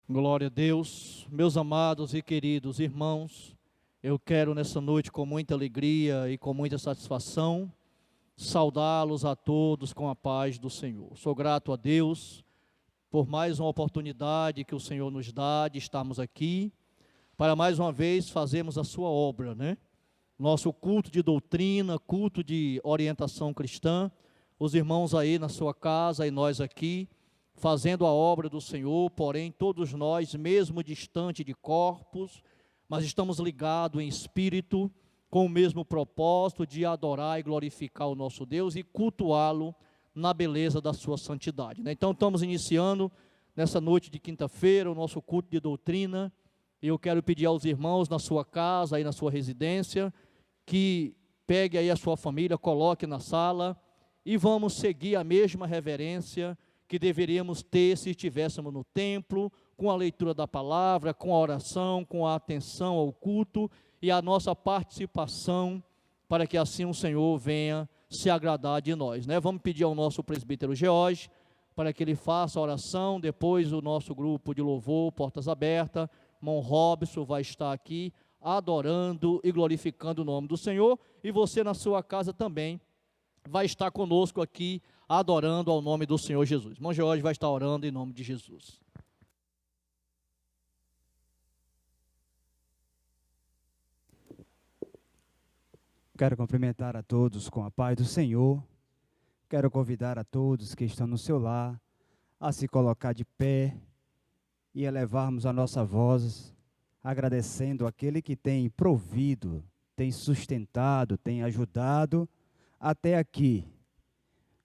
Glória a Deus, meus amados e queridos irmãos, eu quero nessa noite com muita alegria e com muita satisfação saudá-los a todos com a paz do Senhor. Sou grato a Deus por mais uma oportunidade que o Senhor nos dá de estarmos aqui para mais uma vez fazermos a sua obra, né? Nosso culto de doutrina, culto de orientação cristã, os irmãos aí na sua casa e nós aqui, fazendo a obra do Senhor, porém todos nós, mesmo distante de corpos, mas estamos ligados em espírito, com o mesmo propósito de adorar e glorificar o nosso Deus e cultuá-lo na beleza da sua santidade, né? Então estamos iniciando nessa noite de quinta-feira o nosso culto de doutrina, e eu quero pedir aos irmãos na sua casa, aí na sua residência, que pegue aí a sua família, coloque na sala, e vamos seguir a mesma reverência que deveríamos ter se estivéssemos no templo, com a leitura da palavra, com a oração, com a atenção ao culto e a nossa participação, para que assim o Senhor venha se agradar de nós, né? Vamos pedir ao nosso presbítero George, para que ele faça a oração, depois o nosso grupo de louvor, Portas Abertas, irmão Robson vai estar aqui, adorando e glorificando o nome do Senhor, e você na sua casa também, vai estar conosco aqui, adorando ao nome do Senhor Jesus. Irmão George vai estar orando em nome de Jesus. Quero cumprimentar a todos com a paz do Senhor. Quero convidar a todos que estão no seu lar a se colocar de pé e elevarmos a nossa voz, agradecendo aquele que tem provido, tem sustentado, tem ajudado até aqui.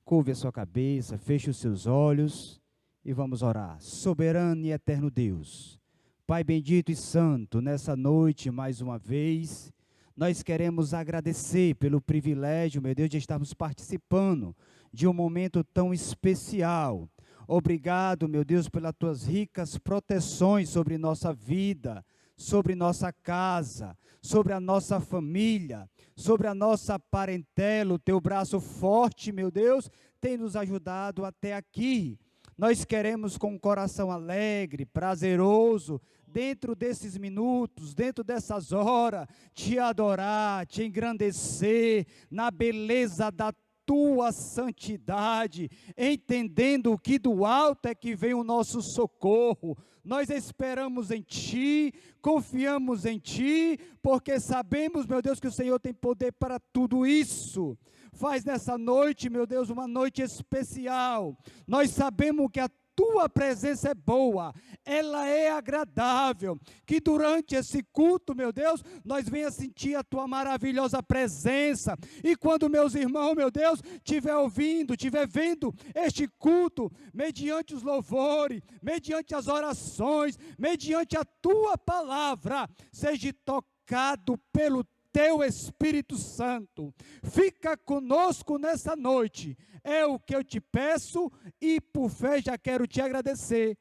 Curve a sua cabeça, feche os seus olhos e vamos orar. Soberano e eterno Deus, Pai bendito e santo, nessa noite mais uma vez, nós queremos agradecer pelo privilégio, meu Deus, de estarmos participando de um momento tão especial. Obrigado, meu Deus, pelas tuas ricas proteções sobre nossa vida, sobre nossa casa, sobre a nossa família, sobre a nossa parentela. O teu braço forte, meu Deus, tem nos ajudado até aqui. Nós queremos com um coração alegre, prazeroso, dentro desses minutos, dentro dessas horas, te adorar, te engrandecer na beleza da tua santidade, entendendo que do alto é que vem o nosso socorro. Nós esperamos em Ti, confiamos em Ti, porque sabemos, meu Deus, que o Senhor tem poder para tudo isso. Faz nessa noite, meu Deus, uma noite especial. Nós sabemos que a Tua presença é boa, ela é agradável, que durante esse culto, meu Deus, nós venha sentir a Tua maravilhosa presença, e quando meus irmãos, meu Deus, estiver ouvindo, estiver vendo este culto, mediante os louvores, mediante as orações, mediante a Tua palavra, seja tocado pelo Teu Espírito Santo. Fica conosco nessa noite, é o que eu te peço, e por fé já quero te agradecer.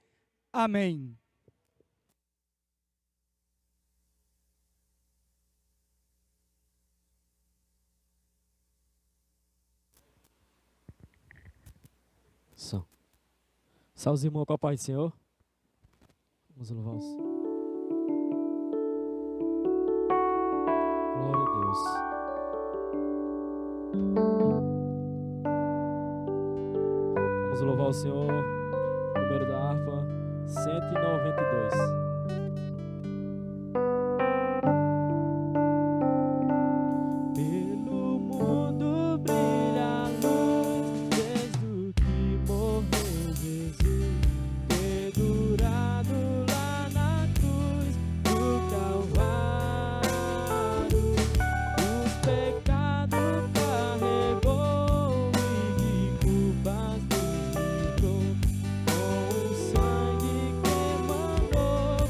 Amém. Salve os irmãos com a paz do Senhor. Vamos louvar os... Glória a Deus. Vamos louvar o Senhor. Número da harpa 192. Pelo mundo brilha a luz, desde que morreu Jesus, pendurado lá na cruz do Calvário, os pecados carregou e de culpas nos livrou, com o sangue que mandou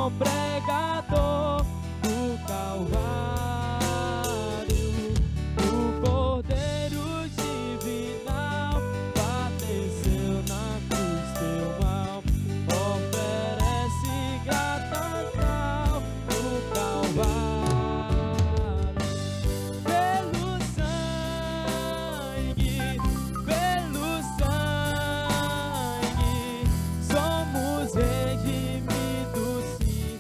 bom pregador do Calvário, o Cordeiro divinal padeceu na cruz teu mal, oferece grata tal do Calvário. Pelo sangue somos redimidos, sim,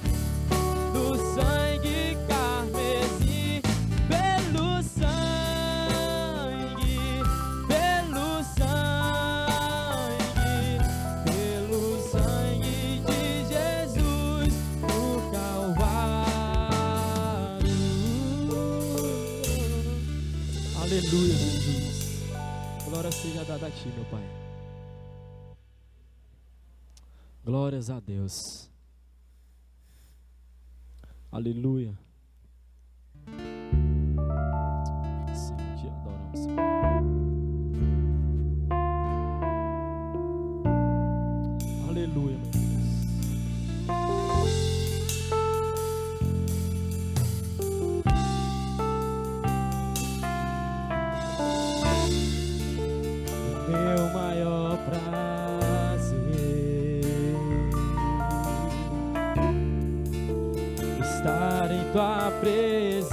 do sangue carmesim. Pelo sangue de Jesus no Calvário. Aleluia, Jesus. Glória seja dada a ti, meu Pai. Glórias a Deus. Aleluia. Sim, te adoramos, Senhor. Aleluia, meu Deus. Meu maior prazer estar em tua presença,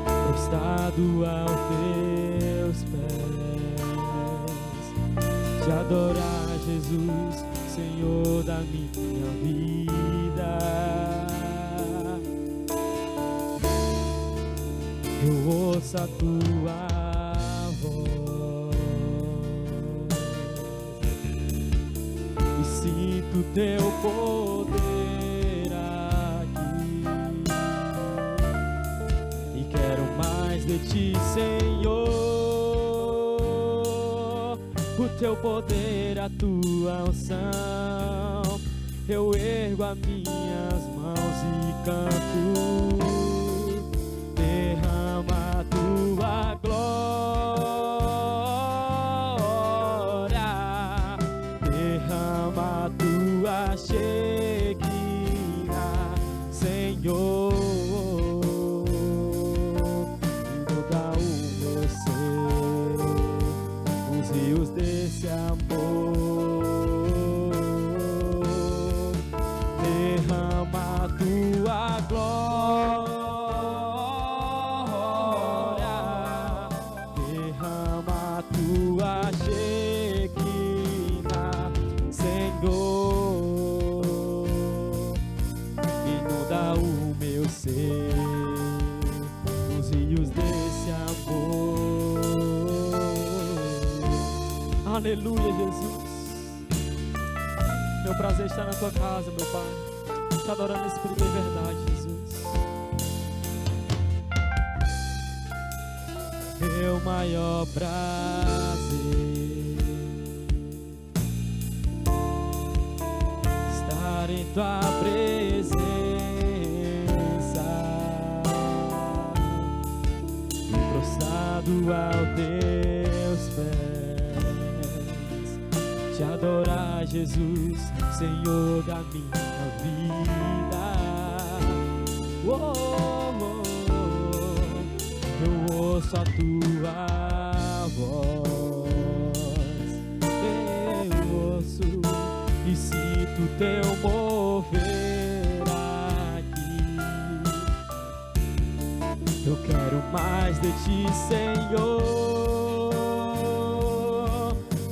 prostrado aos teus pés, te adorar, Jesus, Senhor da minha vida. Eu ouço a tua voz e sinto teu poder aqui, e quero mais de ti, Senhor, o teu poder, a tua unção. Eu ergo as minhas mãos e canto, derrama tua glória, derrama tua Shekinah, Senhor, inunda o meu ser, os rios desse amor, derrama tua glória, tua Shekinah, Senhor, inunda o meu ser, os rios desse amor. Aleluia, Jesus. Meu prazer está na tua casa, meu Pai, te adorando em espírito e verdade, Jesus. Meu maior prazer estar em tua presença, prostrado aos teus pés, te adorar, Jesus, Senhor da minha vida. Eu ouço a tua voz, eu ouço e sinto teu mover aqui. Eu quero mais de ti, Senhor,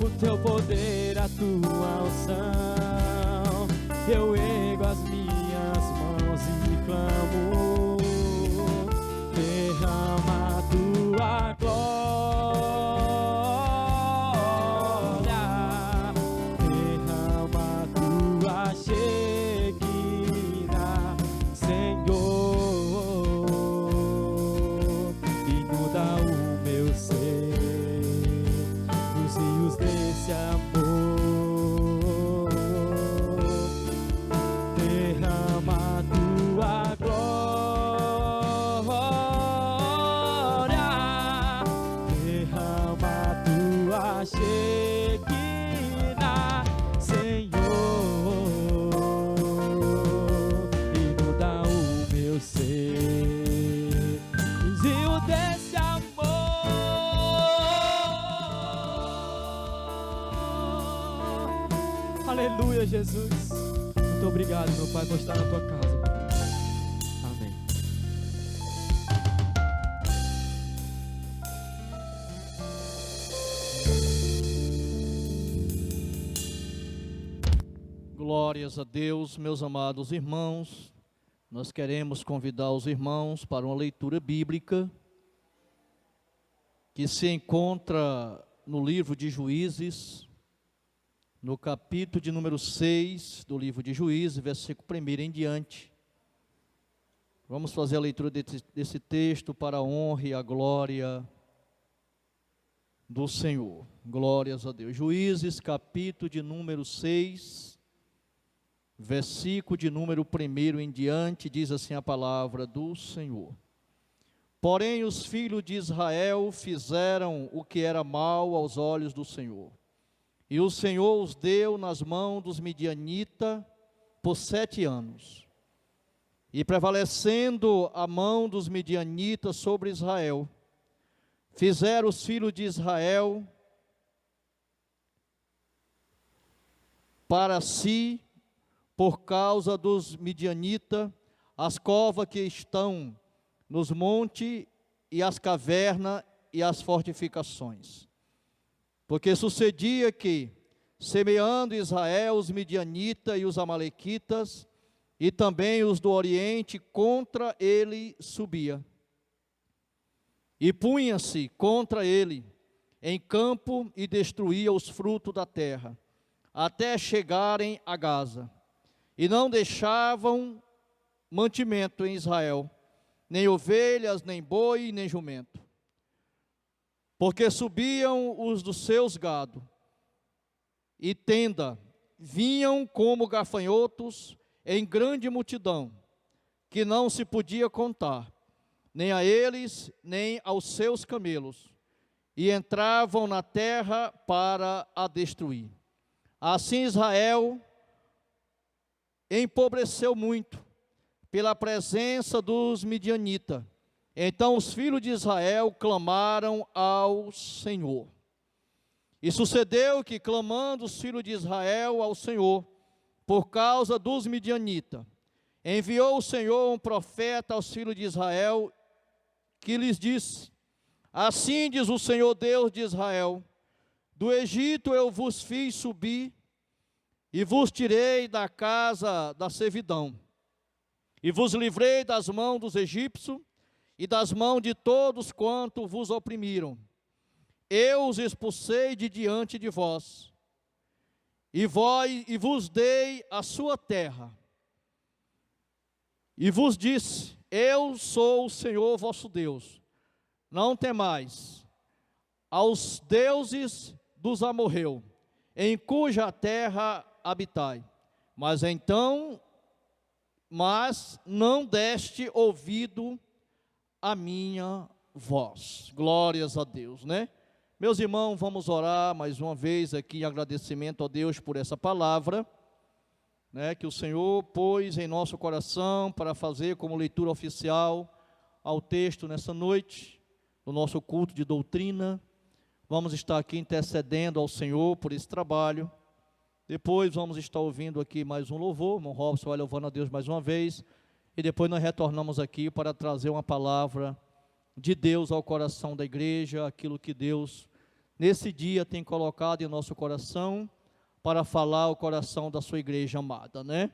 o teu poder, a tua unção. Eu ergo as minhas mãos e clamo, derrama tua glória, derrama tua Shekinah, Senhor, inunda o meu ser, os rios desse amor, derrama tua glória. Aleluia, Jesus. Muito obrigado, meu Pai, por estar na tua casa. Amém. Glórias a Deus, meus amados irmãos. Nós queremos convidar os irmãos para uma leitura bíblica que se encontra no livro de Juízes, no capítulo de número 6 do livro de Juízes, versículo 1 em diante. Vamos fazer a leitura desse texto para a honra e a glória do Senhor. Glórias a Deus. Juízes, capítulo de número 6, versículo de número 1 em diante, diz assim a palavra do Senhor. Porém os filhos de Israel fizeram o que era mal aos olhos do Senhor. E o Senhor os deu nas mãos dos midianitas por 7 anos. E prevalecendo a mão dos midianitas sobre Israel, fizeram os filhos de Israel para si, por causa dos midianitas, as covas que estão nos montes e as cavernas e as fortificações. Porque sucedia que, semeando Israel os midianitas e os amalequitas, e também os do Oriente, contra ele subia. E punha-se contra ele em campo e destruía os frutos da terra, até chegarem a Gaza. E não deixavam mantimento em Israel, nem ovelhas, nem boi, nem jumento. Porque subiam os dos seus gado, e tenda, vinham como gafanhotos em grande multidão, que não se podia contar, nem a eles, nem aos seus camelos, e entravam na terra para a destruir. Assim Israel empobreceu muito, pela presença dos midianitas. Então os filhos de Israel clamaram ao Senhor. E sucedeu que, clamando os filhos de Israel ao Senhor, por causa dos midianitas, enviou o Senhor um profeta aos filhos de Israel, que lhes disse: assim diz o Senhor Deus de Israel, do Egito eu vos fiz subir, e vos tirei da casa da servidão, e vos livrei das mãos dos egípcios, e das mãos de todos quanto vos oprimiram. Eu os expulsei de diante de vós, e vos dei a sua terra. E vos disse: eu sou o Senhor vosso Deus. Não temais aos deuses dos amorreus, em cuja terra habitai. Mas não deste ouvido a minha voz. Glórias a Deus, né? Meus irmãos, vamos orar mais uma vez aqui em agradecimento a Deus por essa palavra, né, que o Senhor pôs em nosso coração para fazer como leitura oficial ao texto nessa noite, no nosso culto de doutrina. Vamos estar aqui intercedendo ao Senhor por esse trabalho. Depois vamos estar ouvindo aqui mais um louvor, o irmão Robson vai louvando a Deus mais uma vez, e depois nós retornamos aqui para trazer uma palavra de Deus ao coração da igreja, aquilo que Deus nesse dia tem colocado em nosso coração, para falar ao coração da sua igreja amada, né?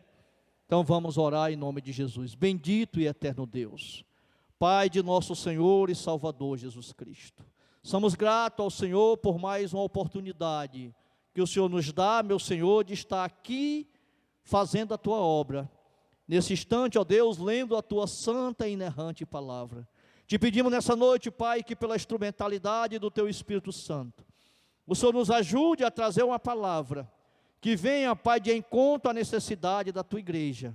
Então vamos orar em nome de Jesus. Bendito e eterno Deus, Pai de nosso Senhor e Salvador Jesus Cristo, somos gratos ao Senhor por mais uma oportunidade que o Senhor nos dá, meu Senhor, de estar aqui fazendo a Tua obra. Nesse instante, ó Deus, lendo a Tua santa e inerrante palavra. Te pedimos nessa noite, Pai, que pela instrumentalidade do Teu Espírito Santo, o Senhor nos ajude a trazer uma palavra que venha, Pai, de encontro à necessidade da Tua igreja,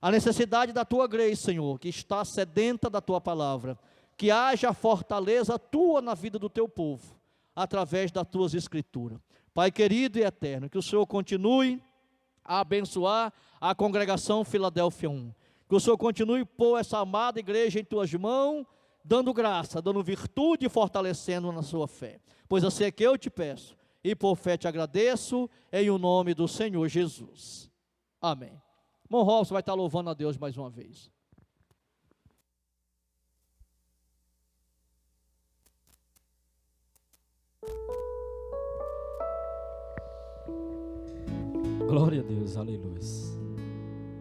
a necessidade da Tua graça, Senhor, que está sedenta da Tua palavra, que haja fortaleza Tua na vida do Teu povo, através das Tuas Escrituras. Pai querido e eterno, que o Senhor continue a abençoar a congregação Filadélfia 1, que o Senhor continue a pôr essa amada igreja em Tuas mãos, dando graça, dando virtude e fortalecendo na sua fé, pois assim é que eu te peço, e por fé te agradeço, em o nome do Senhor Jesus. Amém. Irmão Robson vai estar louvando a Deus mais uma vez. Glória a Deus, aleluia.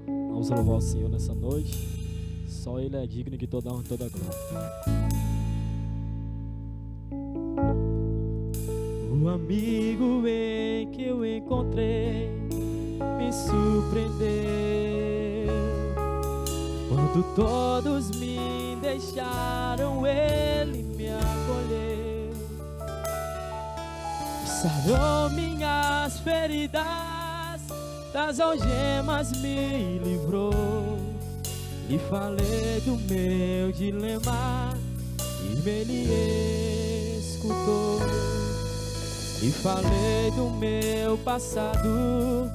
Vamos louvar o Senhor nessa noite. Só Ele é digno de toda honra e toda glória. O amigo em que eu encontrei me surpreendeu. Quando todos me deixaram, Ele me acolheu. Sarou minhas feridas, das algemas me livrou. E falei do meu dilema, e Ele escutou. E falei do meu passado,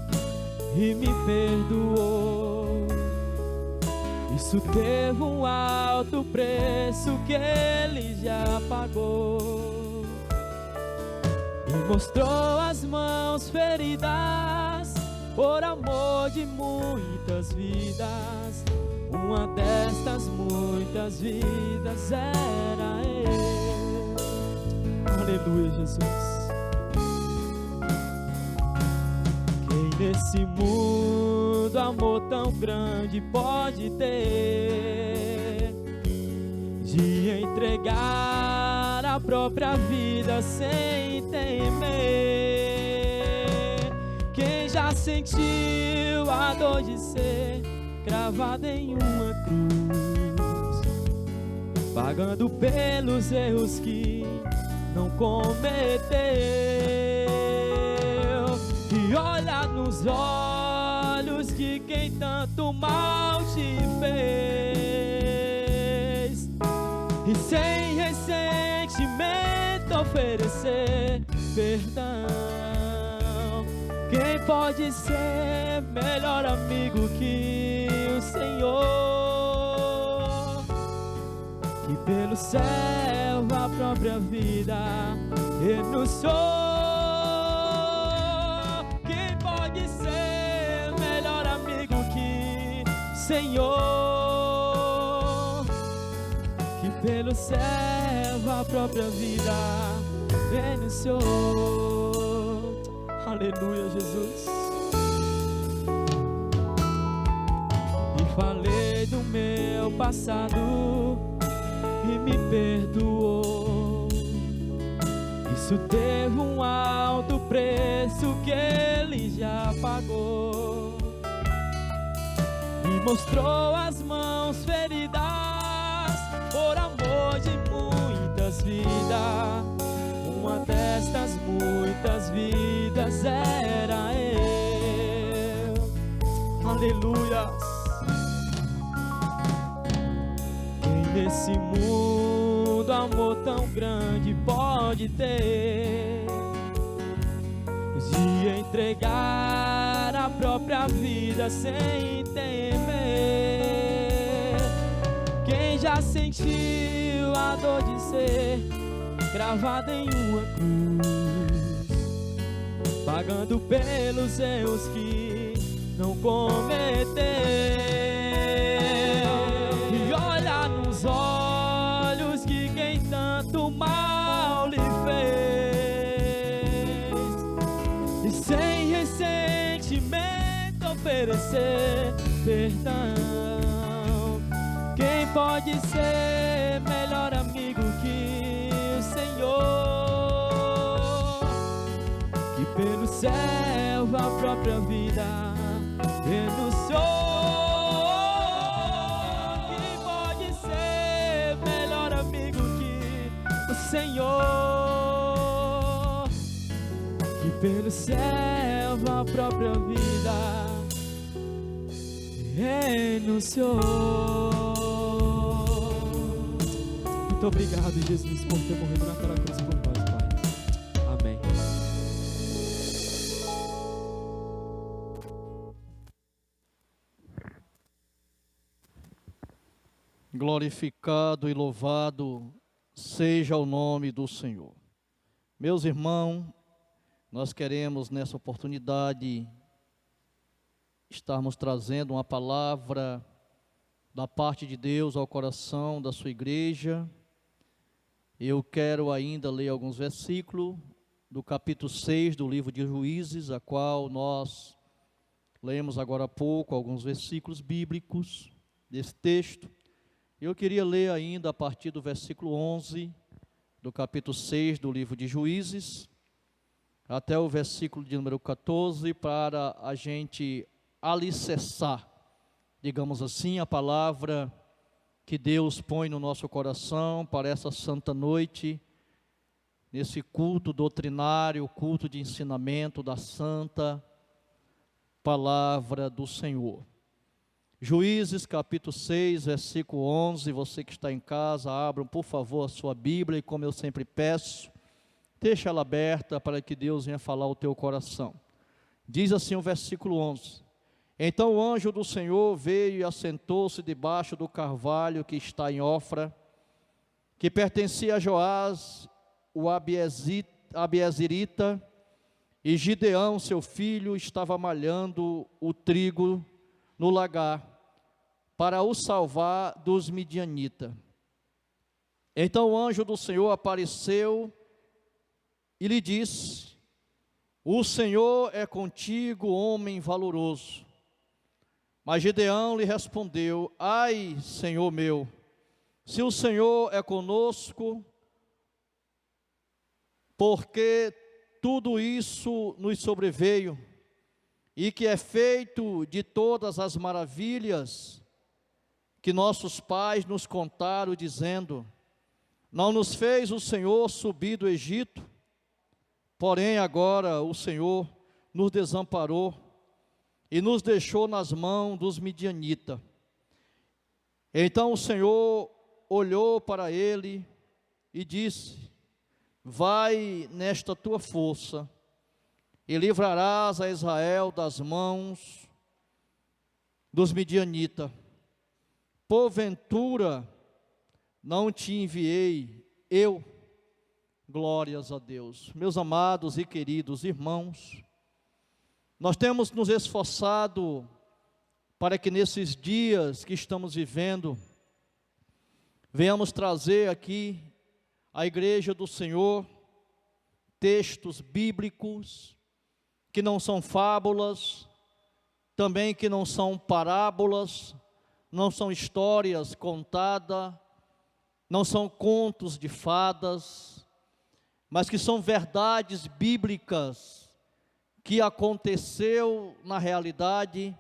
e me perdoou. Isso teve um alto preço que Ele já pagou. Me mostrou as mãos feridas, por amor de muitas vidas. Uma destas muitas vidas era eu. Aleluia, Jesus. Quem nesse mundo amor tão grande pode ter, de entregar a própria vida sem temer? Quem já sentiu a dor de ser cravado em uma cruz, pagando pelos erros que não cometeu, e olha nos olhos de quem tanto mal te fez, e sem ressentimento oferecer perdão. Quem pode ser melhor amigo que o Senhor, que pelo céu a própria vida renunciou? Quem pode ser melhor amigo que o Senhor, que pelo céu a própria vida renunciou? Aleluia, Jesus. E falei do meu passado e me perdoou. Isso teve um alto preço que Ele já pagou. Me mostrou as mãos feridas, por amor de muitas vidas. Uma destas muitas vidas era eu. Aleluia. Quem nesse mundo amor tão grande pode ter, de entregar a própria vida sem temer? Quem já sentiu a dor de ser cravado em uma cruz, pagando pelos erros que não cometeu, e olha nos olhos de quem tanto mal lhe fez, e sem ressentimento oferecer perdão. Quem pode ser melhor amigo que o Senhor, que pelo céu a própria vida renunciou? Quem pode ser melhor amigo que o Senhor, que pelo céu a própria vida renunciou? Muito obrigado, Jesus, por ter morrido naquela cruz por nós, Pai. Amém. Glorificado e louvado seja o nome do Senhor. Meus irmãos, Nós queremos nessa oportunidade estarmos trazendo uma palavra da parte de Deus ao coração da sua igreja. Eu quero ainda ler alguns versículos do capítulo 6 do livro de Juízes, a qual nós lemos agora há pouco, alguns versículos bíblicos desse texto. Eu queria ler ainda a partir do versículo 11 do capítulo 6 do livro de Juízes, até o versículo de número 14, para a gente alicerçar, digamos assim, a palavra que Deus põe no nosso coração para essa santa noite, nesse culto doutrinário, culto de ensinamento da santa palavra do Senhor. Juízes capítulo 6, versículo 11, você que está em casa, abram por favor a sua Bíblia e, como eu sempre peço, deixa ela aberta para que Deus venha falar ao teu coração. Diz assim o versículo 11: Então o anjo do Senhor veio e assentou-se debaixo do carvalho que está em Ofra, que pertencia a Joás, o Abiezerita, e Gideão, seu filho, estava malhando o trigo no lagar, para o salvar dos midianitas. Então o anjo do Senhor apareceu e lhe disse: O Senhor é contigo, homem valoroso. Mas Gideão lhe respondeu: Ai, Senhor meu, se o Senhor é conosco, porque tudo isso nos sobreveio, e que é feito de todas as maravilhas que nossos pais nos contaram, dizendo: Não nos fez o Senhor subir do Egito? Porém agora o Senhor nos desamparou e nos deixou nas mãos dos midianitas. Então o Senhor olhou para ele e disse: Vai nesta tua força e livrarás a Israel das mãos dos midianitas. Porventura não te enviei eu? Glórias a Deus. Meus amados e queridos irmãos, nós temos nos esforçado para que nesses dias que estamos vivendo, venhamos trazer aqui à igreja do Senhor textos bíblicos que não são fábulas, também que não são parábolas, não são histórias contadas, não são contos de fadas, mas que são verdades bíblicas que aconteceu na realidade,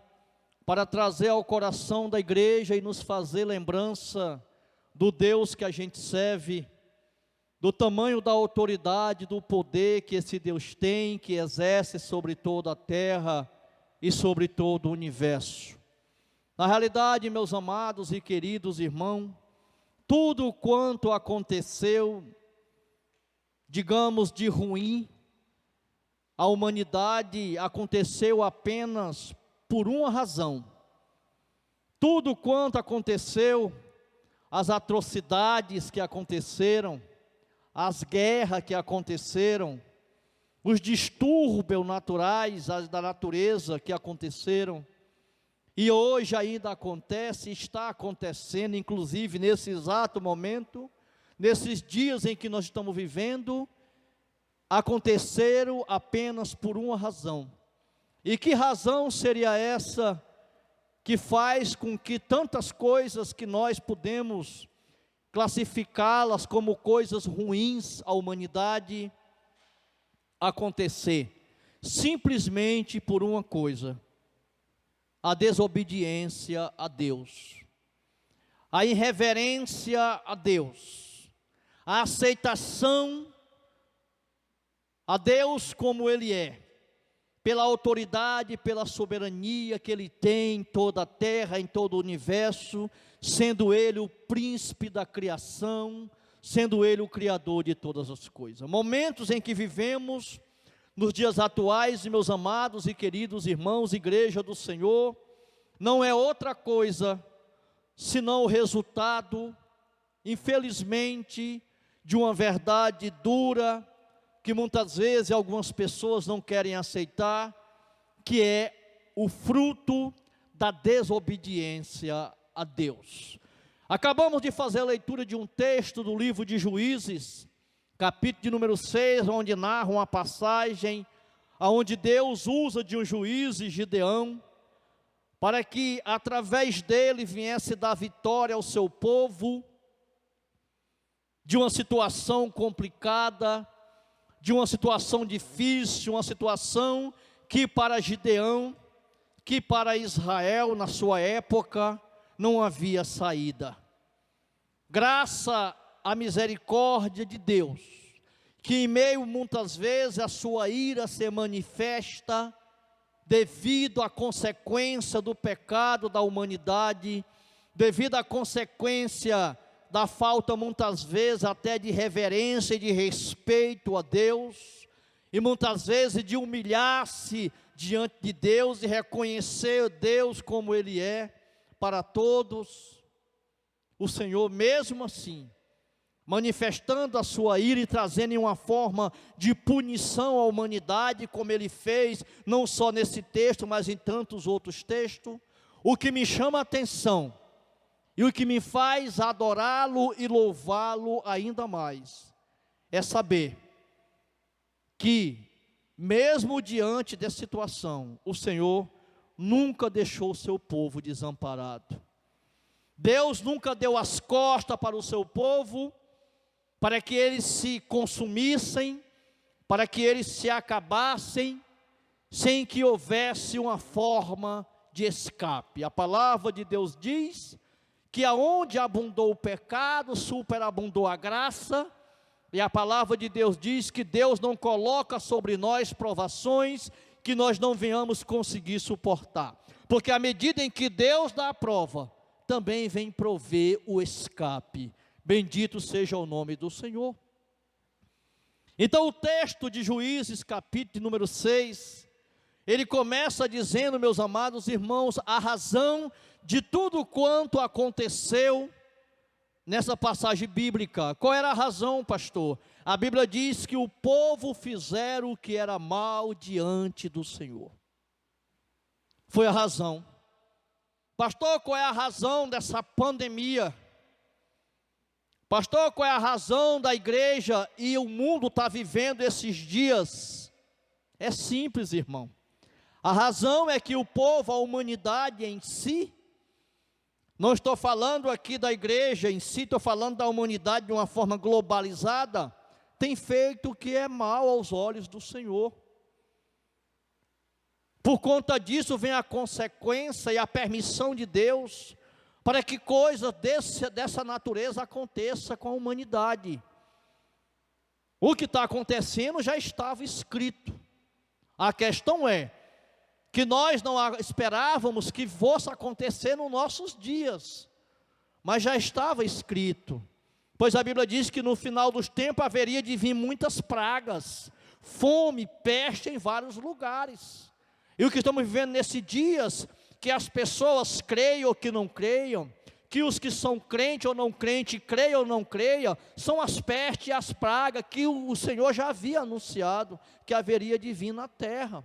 para trazer ao coração da igreja e nos fazer lembrança do Deus que a gente serve, do tamanho da autoridade, do poder que esse Deus tem, que exerce sobre toda a terra e sobre todo o universo. Na realidade, meus amados e queridos irmãos, tudo quanto aconteceu, digamos, de ruim, a humanidade aconteceu apenas por uma razão. Tudo quanto aconteceu, as atrocidades que aconteceram, as guerras que aconteceram, os distúrbios naturais da natureza que aconteceram, e hoje ainda acontece, está acontecendo, inclusive nesse exato momento, nesses dias em que nós estamos vivendo, aconteceram apenas por uma razão. E que razão seria essa que faz com que tantas coisas que nós podemos classificá-las como coisas ruins à humanidade acontecer? Simplesmente por uma coisa: a desobediência a Deus, a irreverência a Deus, a aceitação a Deus como Ele é, pela autoridade, pela soberania que Ele tem em toda a terra, em todo o universo, sendo Ele o príncipe da criação, sendo Ele o criador de todas as coisas. Momentos em que vivemos, nos dias atuais, meus amados e queridos irmãos, igreja do Senhor, não é outra coisa senão o resultado, infelizmente, de uma verdade dura, que muitas vezes algumas pessoas não querem aceitar, que é o fruto da desobediência a Deus. Acabamos de fazer a leitura de um texto do livro de Juízes, capítulo de número 6, onde narra uma passagem onde Deus usa de um juiz, Gideão, para que através dele viesse dar vitória ao seu povo, de uma situação complicada, de uma situação difícil, uma situação que para Gideão, que para Israel na sua época, não havia saída. Graça à misericórdia de Deus, que em meio muitas vezes a sua ira se manifesta, devido à consequência do pecado da humanidade, devido à consequência da falta muitas vezes até de reverência e de respeito a Deus, e muitas vezes de humilhar-se diante de Deus e reconhecer Deus como Ele é para todos. O Senhor mesmo assim, manifestando a sua ira e trazendo uma forma de punição à humanidade, como Ele fez, não só nesse texto, mas em tantos outros textos. O que me chama a atenção, e o que me faz adorá-lo e louvá-lo ainda mais, é saber que, mesmo diante dessa situação, o Senhor nunca deixou o seu povo desamparado. Deus nunca deu as costas para o seu povo, para que eles se consumissem, para que eles se acabassem, sem que houvesse uma forma de escape. A palavra de Deus diz que aonde abundou o pecado, superabundou a graça, e a palavra de Deus diz que Deus não coloca sobre nós provações que nós não venhamos conseguir suportar, porque à medida em que Deus dá a prova, também vem prover o escape. Bendito seja o nome do Senhor. Então o texto de Juízes, capítulo número 6, ele começa dizendo, meus amados irmãos, a razão de tudo quanto aconteceu nessa passagem bíblica. Qual era a razão, pastor? A Bíblia diz que o povo fizeram o que era mal diante do Senhor. Foi a razão. Pastor, qual é a razão dessa pandemia? Pastor, qual é a razão da igreja e o mundo está vivendo esses dias? É simples, irmão. A razão é que o povo, a humanidade em si, não estou falando aqui da igreja em si, estou falando da humanidade de uma forma globalizada, tem feito o que é mal aos olhos do Senhor. Por conta disso vem a consequência e a permissão de Deus, para que coisas dessa natureza aconteça com a humanidade. O que está acontecendo já estava escrito. A questão é que nós não esperávamos que fosse acontecer nos nossos dias, mas já estava escrito, pois a Bíblia diz que no final dos tempos haveria de vir muitas pragas, fome, peste em vários lugares, e o que estamos vivendo nesses dias, que as pessoas creiam ou que não creiam, que os que são crentes ou não crentes, creiam ou não creiam, são as pestes e as pragas que o Senhor já havia anunciado, que haveria de vir na terra.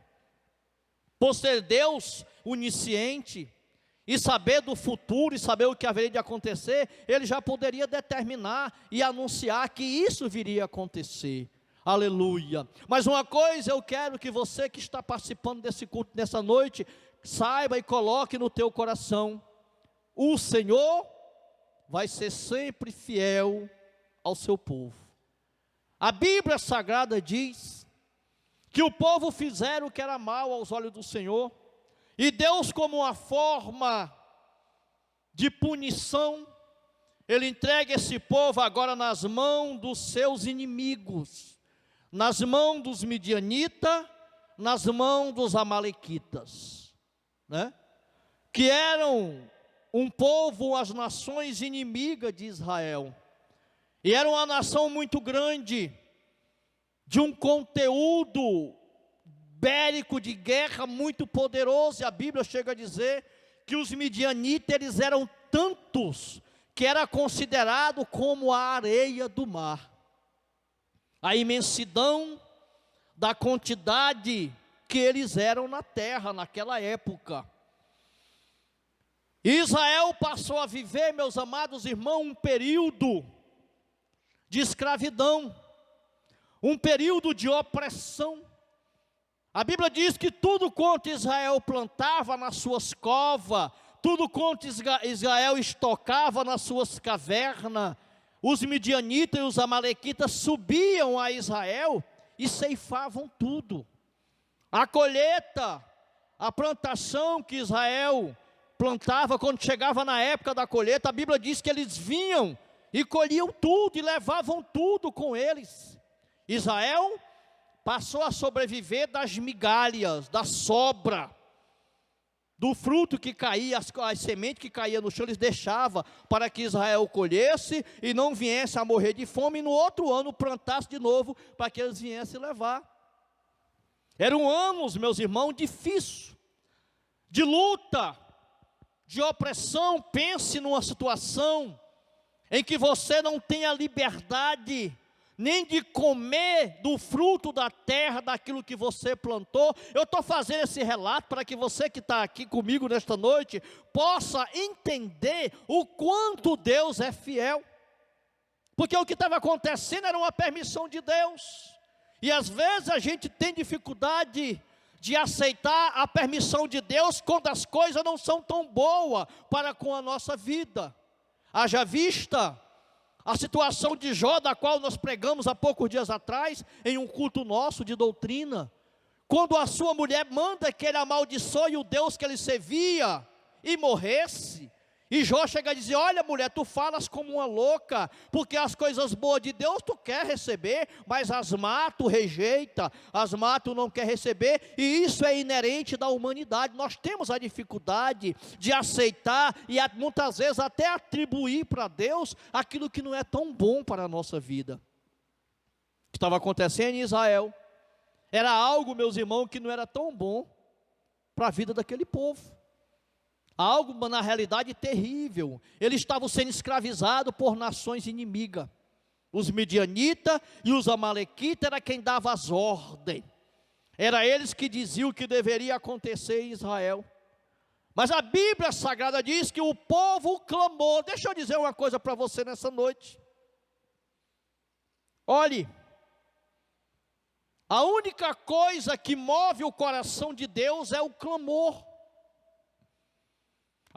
Por ser Deus onisciente, e saber do futuro, e saber o que haveria de acontecer, Ele já poderia determinar e anunciar que isso viria a acontecer. Aleluia. Mas uma coisa eu quero que você que está participando desse culto nessa noite, saiba e coloque no teu coração: o Senhor vai ser sempre fiel ao seu povo. A Bíblia Sagrada diz que o povo fizeram o que era mal aos olhos do Senhor, e Deus, como uma forma de punição, Ele entrega esse povo agora nas mãos dos seus inimigos, nas mãos dos midianitas, nas mãos dos amalequitas, né? Que eram um povo, as nações inimigas de Israel, e era uma nação muito grande, de um conteúdo bélico de guerra muito poderoso, e a Bíblia chega a dizer que os midianitas, eles eram tantos, que era considerado como a areia do mar, a imensidão da quantidade que eles eram na terra naquela época. Israel passou a viver, meus amados irmãos, um período de escravidão, um período de opressão. A Bíblia diz que tudo quanto Israel plantava nas suas covas, tudo quanto Israel estocava nas suas cavernas, os midianitas e os amalequitas subiam a Israel e ceifavam tudo. A colheita, a plantação que Israel plantava, quando chegava na época da colheita, a Bíblia diz que eles vinham e colhiam tudo e levavam tudo com eles. Israel passou a sobreviver das migalhas, da sobra, do fruto que caía, as sementes que caíam no chão, eles deixavam para que Israel colhesse e não viesse a morrer de fome, e no outro ano plantasse de novo, para que eles viessem levar. Eram anos, meus irmãos, difíceis, de luta, de opressão. Pense numa situação em que você não tem a liberdade nem de comer do fruto da terra, daquilo que você plantou. Eu estou fazendo esse relato para que você que está aqui comigo nesta noite, possa entender o quanto Deus é fiel, porque o que estava acontecendo era uma permissão de Deus, e às vezes a gente tem dificuldade de aceitar a permissão de Deus, quando as coisas não são tão boas para com a nossa vida. Haja vista a situação de Jó, da qual nós pregamos há poucos dias atrás, em um culto nosso de doutrina, quando a sua mulher manda que ele amaldiçoe o Deus que ele servia e morresse, e Jó chega a dizer: olha mulher, tu falas como uma louca, porque as coisas boas de Deus tu quer receber, mas as má tu rejeita, as má tu não quer receber, e isso é inerente da humanidade. Nós temos a dificuldade de aceitar e muitas vezes até atribuir para Deus aquilo que não é tão bom para a nossa vida. O que estava acontecendo em Israel era algo, meus irmãos, que não era tão bom para a vida daquele povo. Algo, na realidade, terrível. Eles estavam sendo escravizados por nações inimigas. Os midianitas e os amalequitas era quem dava as ordens. Era eles que diziam o que deveria acontecer em Israel. Mas a Bíblia Sagrada diz que o povo clamou. Deixa eu dizer uma coisa para você nessa noite. Olhe, a única coisa que move o coração de Deus é o clamor.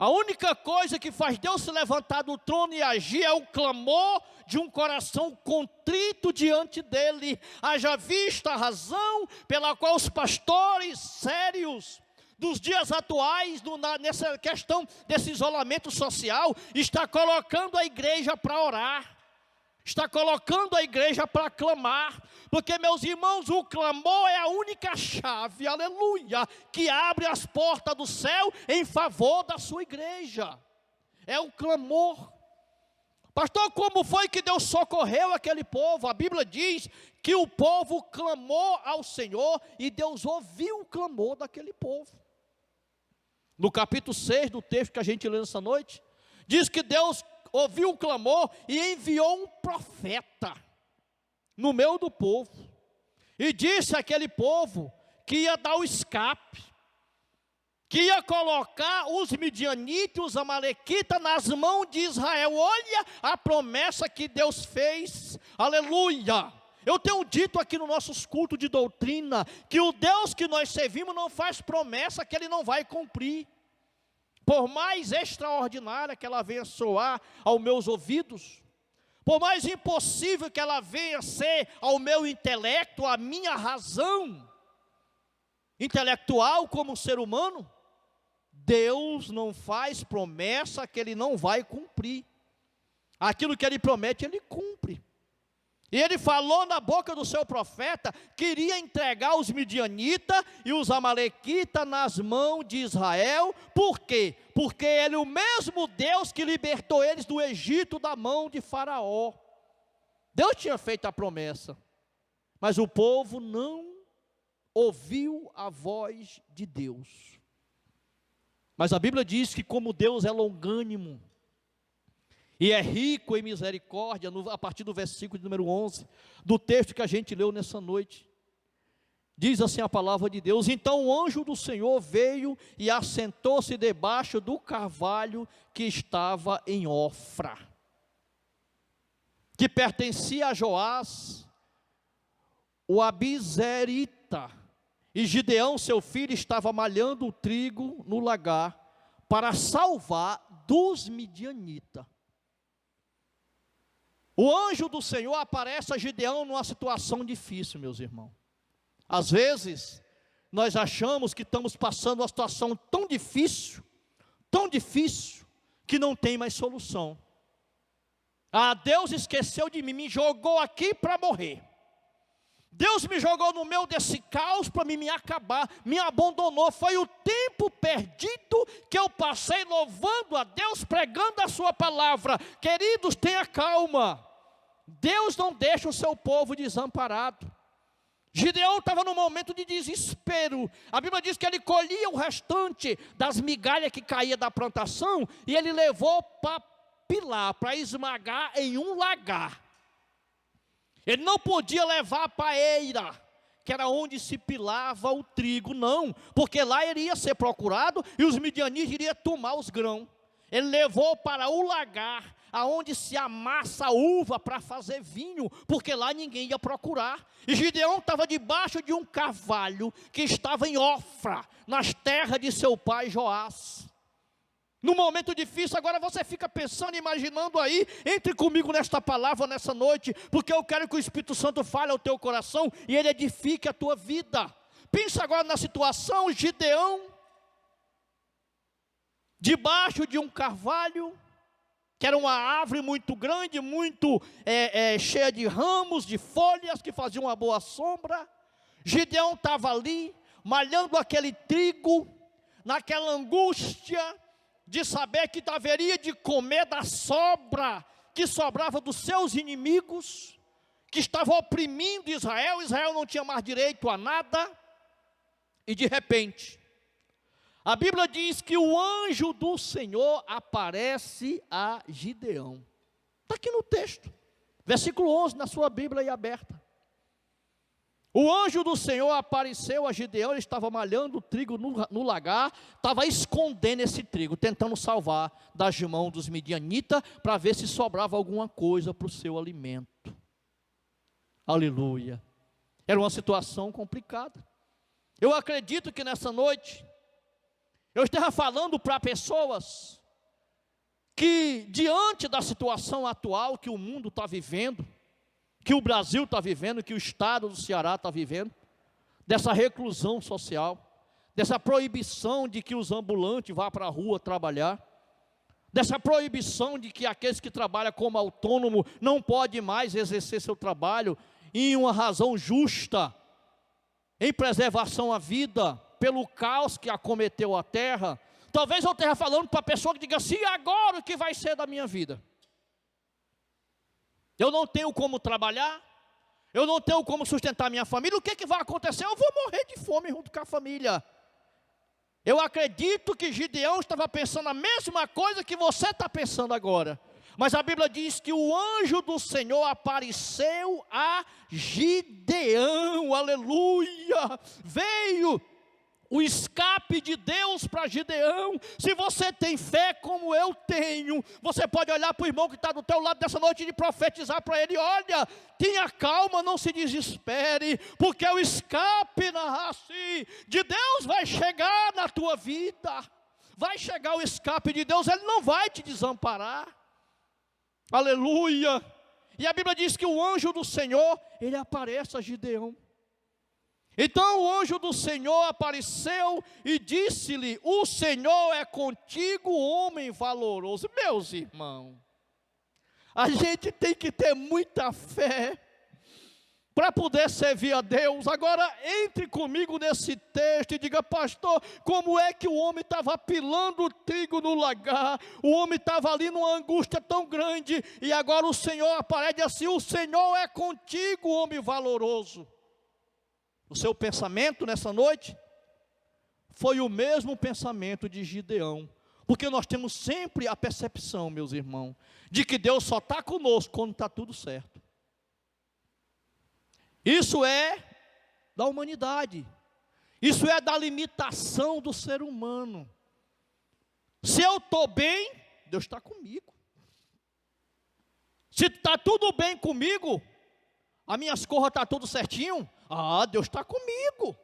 A única coisa que faz Deus se levantar do trono e agir é o clamor de um coração contrito diante dele. Haja vista a razão pela qual os pastores sérios dos dias atuais, nessa questão desse isolamento social, está colocando a igreja para orar, está colocando a igreja para clamar, porque, meus irmãos, o clamor é a única chave, aleluia, que abre as portas do céu em favor da sua igreja. É o clamor. Pastor, como foi que Deus socorreu aquele povo? A Bíblia diz que o povo clamou ao Senhor e Deus ouviu o clamor daquele povo. No capítulo 6 do texto que a gente lê nessa noite, diz que Deus ouviu o clamor e enviou um profeta no meio do povo, e disse àquele povo que ia dar o escape, que ia colocar os midianitas e os amalequitas nas mãos de Israel. Olha a promessa que Deus fez, aleluia. Eu tenho dito aqui nos nossos cultos de doutrina, que o Deus que nós servimos não faz promessa que Ele não vai cumprir. Por mais extraordinária que ela venha soar aos meus ouvidos, por mais impossível que ela venha ser ao meu intelecto, à minha razão intelectual como ser humano, Deus não faz promessa que Ele não vai cumprir. Aquilo que Ele promete, Ele cumpre. E Ele falou na boca do seu profeta que iria entregar os midianitas e os amalequitas nas mãos de Israel. Por quê? Porque Ele é o mesmo Deus que libertou eles do Egito da mão de Faraó. Deus tinha feito a promessa, mas o povo não ouviu a voz de Deus. Mas a Bíblia diz que como Deus é longânimo e é rico em misericórdia, a partir do versículo de número 11, do texto que a gente leu nessa noite, Diz assim a palavra de Deus: então o anjo do Senhor veio e assentou-se debaixo do carvalho que estava em Ofra, que pertencia a Joás, o Abizerita. E Gideão, seu filho, estava malhando o trigo no lagar para salvar dos midianitas. O anjo do Senhor aparece a Gideão numa situação difícil, meus irmãos. Às vezes, nós achamos que estamos passando uma situação tão difícil, que não tem mais solução. Ah, Deus esqueceu de mim, me jogou aqui para morrer. Deus me jogou no meio desse caos para me acabar, me abandonou. Foi o tempo perdido que eu passei louvando a Deus, pregando a sua palavra. Queridos, tenha calma. Deus não deixa o seu povo desamparado. Gideão estava num momento de desespero. A Bíblia diz que ele colhia o restante das migalhas que caía da plantação e ele levou para pilar, para esmagar em um lagar. Ele não podia levar para a eira, que era onde se pilava o trigo, não, porque lá ele ia ser procurado e os midianitas iriam tomar os grãos. Ele levou para o lagar, aonde se amassa a uva para fazer vinho, porque lá ninguém ia procurar. E Gideão estava debaixo de um carvalho que estava em Ofra, nas terras de seu pai Joás. No momento difícil, agora você fica pensando, imaginando aí, entre comigo nesta palavra, nessa noite, porque eu quero que o Espírito Santo fale ao teu coração e ele edifique a tua vida. Pensa agora na situação, Gideão, debaixo de um carvalho, que era uma árvore muito grande, muito cheia de ramos, de folhas, que faziam uma boa sombra. Gideão estava ali, malhando aquele trigo, naquela angústia, de saber que haveria de comer da sobra que sobrava dos seus inimigos, que estavam oprimindo Israel. Israel não tinha mais direito a nada. E de repente, a Bíblia diz que o anjo do Senhor aparece a Gideão. Está aqui no texto, versículo 11, na sua Bíblia aí aberta. O anjo do Senhor apareceu a Gideão, ele estava malhando o trigo no lagar, estava escondendo esse trigo, tentando salvar das mãos dos midianitas, para ver se sobrava alguma coisa para o seu alimento. Aleluia. Era uma situação complicada. Eu acredito que nessa noite, eu estava falando para pessoas que diante da situação atual que o mundo está vivendo, que o Brasil está vivendo, que o estado do Ceará está vivendo, dessa reclusão social, dessa proibição de que os ambulantes vá para a rua trabalhar, dessa proibição de que aqueles que trabalham como autônomo não podem mais exercer seu trabalho em uma razão justa, em preservação à vida, pelo caos que acometeu a terra. Talvez eu esteja falando para a pessoa que diga assim: e agora o que vai ser da minha vida? Eu não tenho como trabalhar, eu não tenho como sustentar minha família, o que vai acontecer? Eu vou morrer de fome junto com a família. Eu acredito que Gideão estava pensando a mesma coisa que você está pensando agora. Mas a Bíblia diz que o anjo do Senhor apareceu a Gideão, aleluia, veio o escape de Deus para Gideão. Se você tem fé como eu tenho, você pode olhar para o irmão que está do teu lado dessa noite e profetizar para ele: olha, tenha calma, não se desespere, porque o escape de Deus vai chegar na tua vida. Vai chegar o escape de Deus, Ele não vai te desamparar. Aleluia. E a Bíblia diz que o anjo do Senhor, ele aparece a Gideão. Então o anjo do Senhor apareceu e disse-lhe: o Senhor é contigo, homem valoroso. Meus irmãos, a gente tem que ter muita fé para poder servir a Deus. Agora entre comigo nesse texto e diga: pastor, como é que o homem estava pilando o trigo no lagar? O homem estava ali numa angústia tão grande, e agora o Senhor aparece assim: o Senhor é contigo, homem valoroso. O seu pensamento nessa noite foi o mesmo pensamento de Gideão, porque nós temos sempre a percepção, meus irmãos, de que Deus só está conosco quando está tudo certo. Isso é da humanidade. Isso é da limitação do ser humano. Se eu estou bem, Deus está comigo. Se está tudo bem comigo, as minhas coisas estão tudo certinho, Deus está comigo.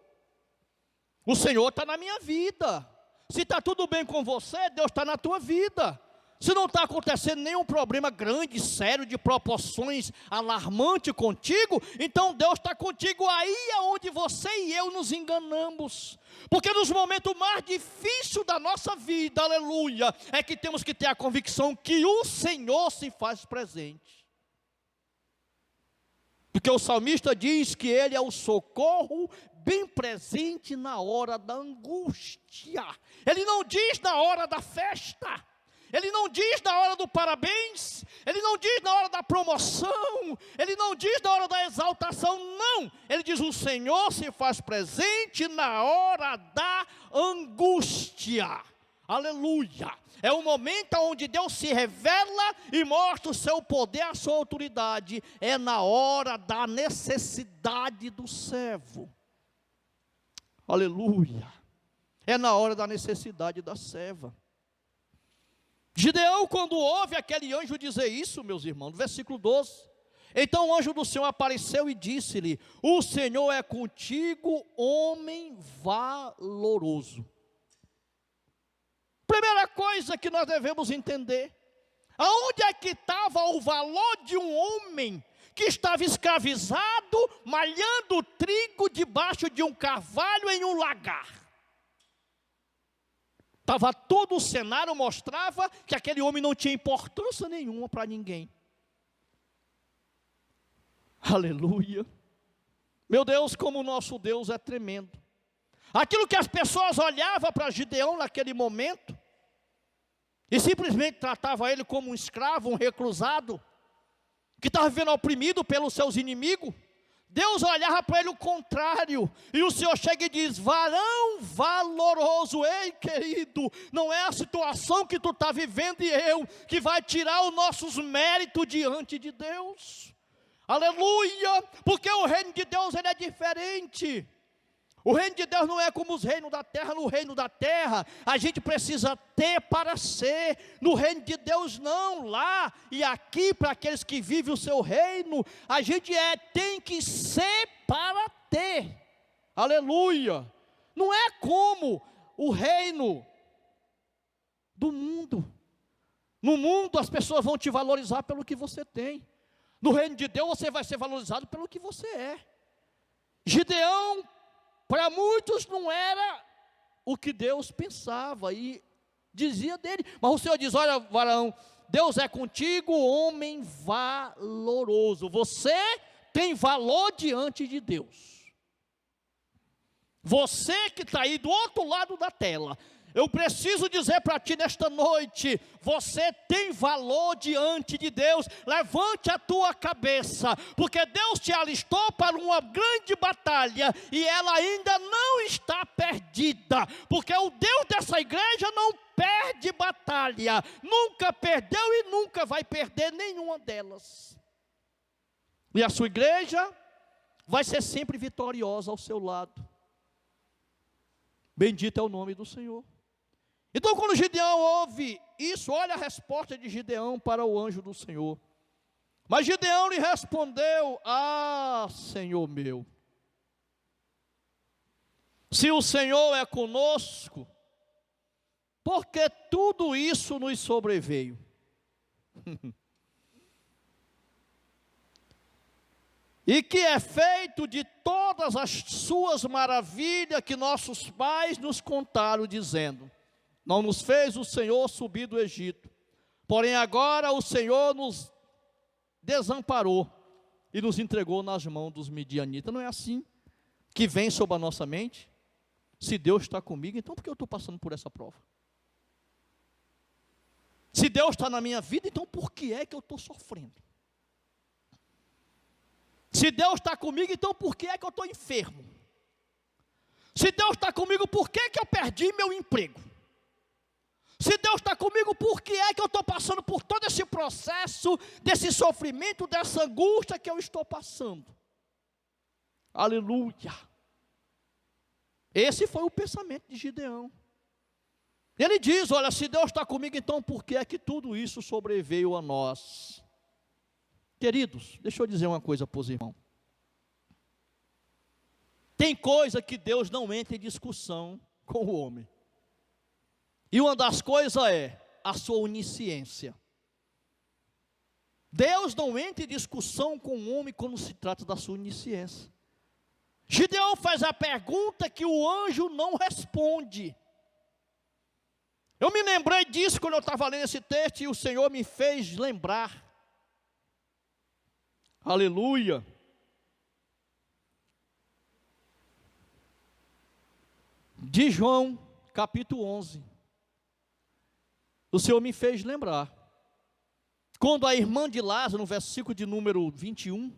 O Senhor está na minha vida. Se está tudo bem com você, Deus está na tua vida. Se não está acontecendo nenhum problema grande, sério, de proporções alarmantes contigo, então Deus está contigo. Aí é onde você e eu nos enganamos. Porque nos momentos mais difíceis da nossa vida, aleluia, é que temos que ter a convicção que o Senhor se faz presente. Porque o salmista diz que Ele é o socorro bem presente na hora da angústia. Ele não diz na hora da festa. Ele não diz na hora do parabéns. Ele não diz na hora da promoção. Ele não diz na hora da exaltação. Não. Ele diz: o Senhor se faz presente na hora da angústia. Aleluia. É o momento onde Deus se revela e mostra o seu poder, a sua autoridade. É na hora da necessidade do servo. Aleluia. É na hora da necessidade da serva. Gideão, quando ouve aquele anjo dizer isso, meus irmãos, no versículo 12, então o anjo do Senhor apareceu e disse-lhe: o Senhor é contigo, homem valoroso. Primeira coisa que nós devemos entender: aonde é que estava o valor de um homem que estava escravizado, malhando trigo debaixo de um carvalho em um lagar? Estava todo o cenário, mostrava que aquele homem não tinha importância nenhuma para ninguém. Aleluia. Meu Deus, como o nosso Deus é tremendo. Aquilo que as pessoas olhavam para Gideão naquele momento, e simplesmente tratavam ele como um escravo, um reclusado, que estava vivendo oprimido pelos seus inimigos, Deus olhava para ele o contrário, e o Senhor chega e diz: varão valoroso. Ei, querido, não é a situação que tu está vivendo e eu, que vai tirar os nossos méritos diante de Deus. Aleluia, porque o reino de Deus ele é diferente. O reino de Deus não é como os reinos da terra. No reino da terra, a gente precisa ter para ser. No reino de Deus não, lá e aqui, para aqueles que vivem o seu reino, a gente tem que ser para ter. Aleluia. Não é como o reino do mundo. No mundo as pessoas vão te valorizar pelo que você tem. No reino de Deus você vai ser valorizado pelo que você é. Gideão, para muitos não era o que Deus pensava e dizia dele. Mas o Senhor diz: olha, varão, Deus é contigo, homem valoroso. Você tem valor diante de Deus. Você que está aí do outro lado da tela, eu preciso dizer para ti nesta noite: você tem valor diante de Deus. Levante a tua cabeça, porque Deus te alistou para uma grande batalha, e ela ainda não está perdida, porque o Deus dessa igreja não perde batalha, nunca perdeu e nunca vai perder nenhuma delas. E a sua igreja vai ser sempre vitoriosa ao seu lado. Bendito é o nome do Senhor. Então, quando Gideão ouve isso, olha a resposta de Gideão para o anjo do Senhor. Mas Gideão lhe respondeu: Senhor meu, se o Senhor é conosco, por que tudo isso nos sobreveio? E que é feito de todas as suas maravilhas que nossos pais nos contaram, dizendo: não nos fez o Senhor subir do Egito, porém agora o Senhor nos desamparou e nos entregou nas mãos dos midianitas. Não é assim que vem sobre a nossa mente? Se Deus está comigo, então por que eu estou passando por essa prova? Se Deus está na minha vida, então por que é que eu estou sofrendo? Se Deus está comigo, então por que é que eu estou enfermo? Se Deus está comigo, por que é que eu perdi meu emprego? Se Deus está comigo, por que é que eu estou passando por todo esse processo, desse sofrimento, dessa angústia que eu estou passando? Aleluia. Esse foi o pensamento de Gideão. Ele diz, olha, se Deus está comigo, então por que é que tudo isso sobreveio a nós? Queridos, deixa eu dizer uma coisa para os irmãos. Tem coisa que Deus não entra em discussão com o homem. E uma das coisas é a sua onisciência. Deus não entra em discussão com o homem quando se trata da sua onisciência. Gideão faz a pergunta que o anjo não responde. Eu me lembrei disso quando eu estava lendo esse texto e o Senhor me fez lembrar. Aleluia. De João, capítulo 11. O Senhor me fez lembrar. Quando a irmã de Lázaro, no versículo de número 21,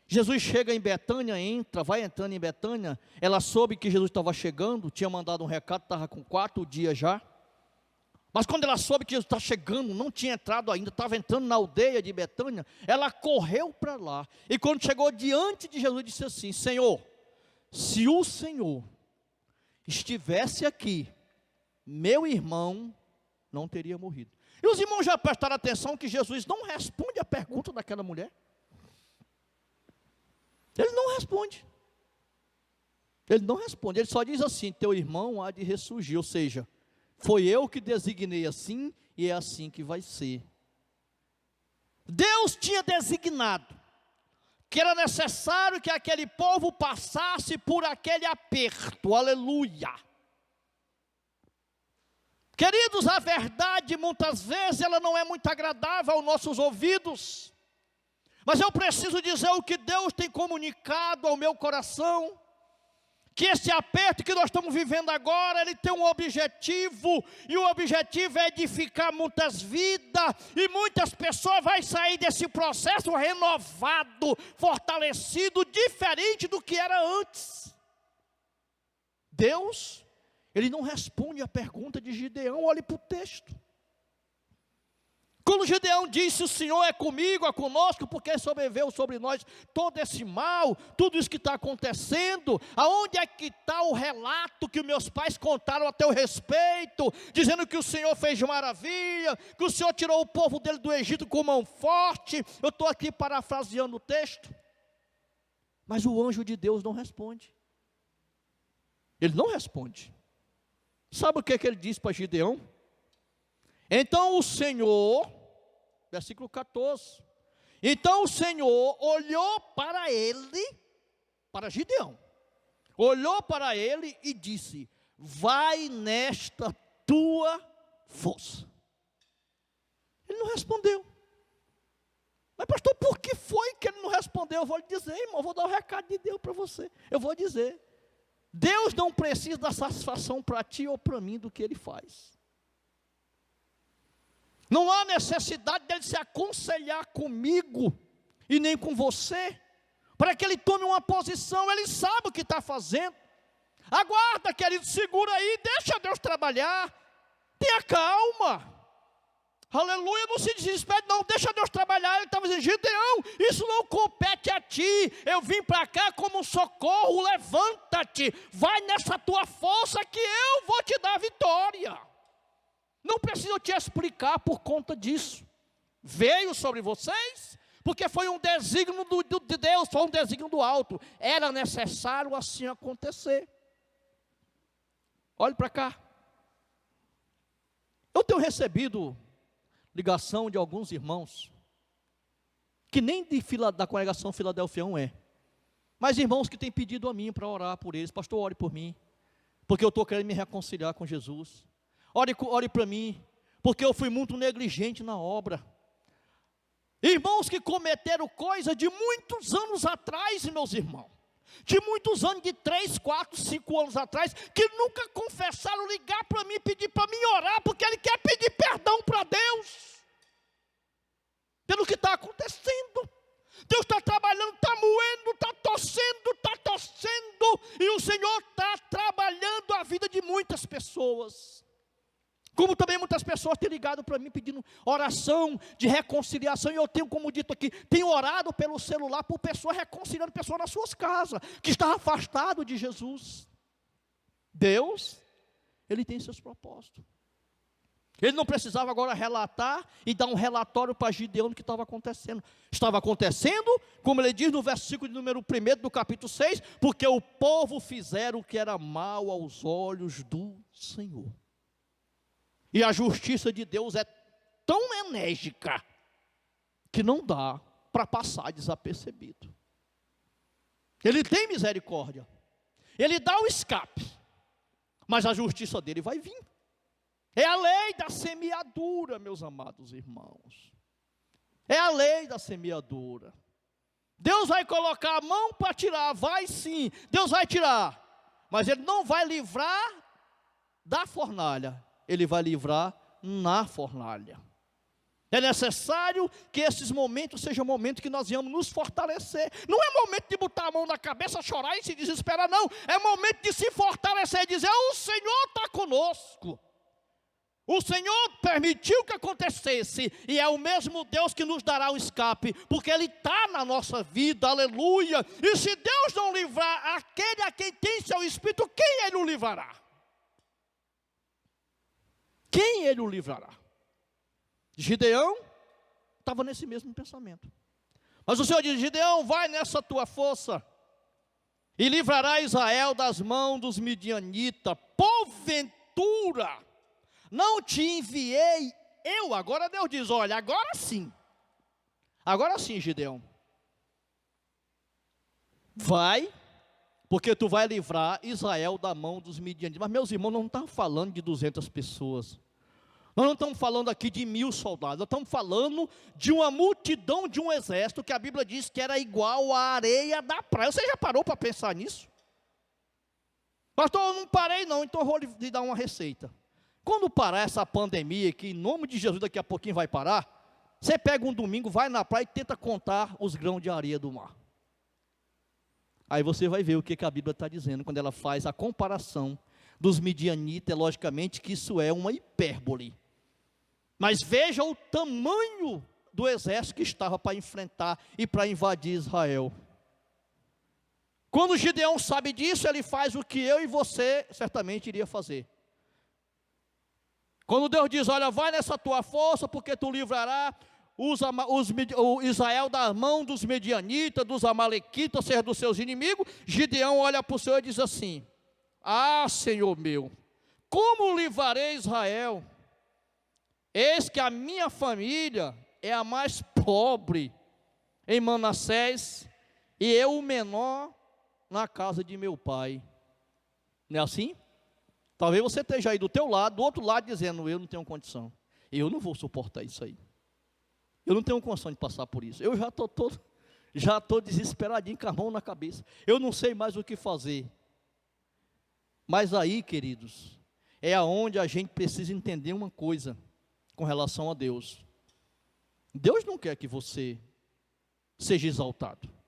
Jesus chega em Betânia, vai entrando em Betânia, ela soube que Jesus estava chegando, tinha mandado um recado, estava com 4 dias já. Mas quando ela soube que Jesus está chegando, não tinha entrado ainda, estava entrando na aldeia de Betânia, ela correu para lá. E quando chegou diante de Jesus, disse assim: Senhor, se o Senhor estivesse aqui, meu irmão não teria morrido. E os irmãos já prestaram atenção que Jesus não responde a pergunta daquela mulher? Ele não responde. Ele não responde, ele só diz assim: teu irmão há de ressurgir, ou seja, foi eu que designei assim e é assim que vai ser. Deus tinha designado que era necessário que aquele povo passasse por aquele aperto, aleluia. Queridos, a verdade muitas vezes ela não é muito agradável aos nossos ouvidos, mas eu preciso dizer o que Deus tem comunicado ao meu coração, que esse aperto que nós estamos vivendo agora, ele tem um objetivo, e o objetivo é edificar muitas vidas, e muitas pessoas vão sair desse processo renovado, fortalecido, diferente do que era antes. Deus, ele não responde a pergunta de Gideão, olhe para o texto. Quando Gideão disse, o Senhor é comigo, é conosco, porque sobreveio sobre nós todo esse mal, tudo isso que está acontecendo, aonde é que está o relato que meus pais contaram a teu respeito, dizendo que o Senhor fez maravilha, que o Senhor tirou o povo dele do Egito com mão forte? Eu estou aqui parafraseando o texto, mas o anjo de Deus não responde. Ele não responde. Sabe o que ele disse para Gideão? Então o Senhor, versículo 14, então o Senhor olhou para ele, para Gideão, olhou para ele e disse: vai nesta tua força. Ele não respondeu. Mas pastor, por que foi que ele não respondeu? Eu vou lhe dizer, irmão, eu vou dar o recado de Deus para você. Eu vou dizer, Deus não precisa dar satisfação para ti ou para mim do que Ele faz. Não há necessidade dele se aconselhar comigo e nem com você, para que ele tome uma posição. Ele sabe o que está fazendo. Aguarda, querido, segura aí, deixa Deus trabalhar, tenha calma, aleluia, não se desespere não, deixa Deus trabalhar. Ele estava dizendo: Gideão, isso não compete a ti, eu vim para cá como um socorro, levanta-te, vai nessa tua força que eu vou te dar a vitória. Não preciso te explicar por conta disso. Veio sobre vocês, porque foi um desígnio de Deus, foi um desígnio do alto. Era necessário assim acontecer. Olhe para cá. Eu tenho recebido ligação de alguns irmãos, que nem da congregação Filadelfião é, mas irmãos que têm pedido a mim para orar por eles. Pastor, ore por mim, porque eu estou querendo me reconciliar com Jesus. Ore para mim, porque eu fui muito negligente na obra. Irmãos que cometeram coisa de muitos anos atrás, meus irmãos, de muitos anos, de 3, 4, 5 anos atrás, que nunca confessaram, ligar para mim, pedir para mim orar, porque ele quer pedir perdão para Deus, pelo que está acontecendo. Deus está trabalhando, está moendo, está torcendo, e o Senhor está trabalhando a vida de muitas pessoas. Como também muitas pessoas têm ligado para mim pedindo oração de reconciliação, e eu tenho, como dito aqui, tenho orado pelo celular por pessoas reconciliando pessoas nas suas casas, que estavam afastadas de Jesus. Deus, Ele tem seus propósitos. Ele não precisava agora relatar e dar um relatório para Gideão do que estava acontecendo. Estava acontecendo, como ele diz no versículo de número 1 do capítulo 6, porque o povo fizeram o que era mal aos olhos do Senhor. E a justiça de Deus é tão enérgica que não dá para passar desapercebido. Ele tem misericórdia. Ele dá o escape. Mas a justiça dele vai vir. É a lei da semeadura, meus amados irmãos. É a lei da semeadura. Deus vai colocar a mão para tirar, vai sim, Deus vai tirar. Mas Ele não vai livrar da fornalha, Ele vai livrar na fornalha. É necessário que esses momentos sejam momentos que nós venhamos nos fortalecer. Não é momento de botar a mão na cabeça, chorar e se desesperar, não. É momento de se fortalecer e dizer, o Senhor está conosco. O Senhor permitiu que acontecesse, e é o mesmo Deus que nos dará o escape, porque Ele está na nossa vida, aleluia. E se Deus não livrar aquele a quem tem seu Espírito, quem Ele o livrará? Quem Ele o livrará? Gideão estava nesse mesmo pensamento. Mas o Senhor diz, Gideão, vai nessa tua força, e livrará Israel das mãos dos midianitas, porventura não te enviei eu. Agora Deus diz, olha, agora sim, Gideão, vai, porque tu vai livrar Israel da mão dos midianitas. Mas meus irmãos, não estamos falando de 200 pessoas, nós não estamos falando aqui de 1000 soldados, nós estamos falando de uma multidão, de um exército, que a Bíblia diz que era igual à areia da praia. Você já parou para pensar nisso? Pastor, eu não parei não, então eu vou lhe dar uma receita. Quando parar essa pandemia, que em nome de Jesus daqui a pouquinho vai parar, você pega um domingo, vai na praia e tenta contar os grãos de areia do mar. Aí você vai ver o que a Bíblia está dizendo, quando ela faz a comparação dos midianitas. Logicamente que isso é uma hipérbole. Mas veja o tamanho do exército que estava para enfrentar e para invadir Israel. Quando Gideão sabe disso, ele faz o que eu e você certamente iria fazer. Quando Deus diz, olha, vai nessa tua força, porque tu livrará o Israel da mão dos medianitas, dos amalequitas, ou seja, dos seus inimigos, Gideão olha para o Senhor e diz assim, ah, Senhor meu, como livrarei Israel? Eis que a minha família é a mais pobre em Manassés, e eu o menor na casa de meu pai. Não é assim? Talvez você esteja aí do teu lado, do outro lado, dizendo, eu não tenho condição, eu não vou suportar isso aí, eu não tenho condição de passar por isso, eu já estou desesperadinho com a mão na cabeça, eu não sei mais o que fazer. Mas aí, queridos, é aonde a gente precisa entender uma coisa com relação a Deus. Deus não quer que você seja exaltado.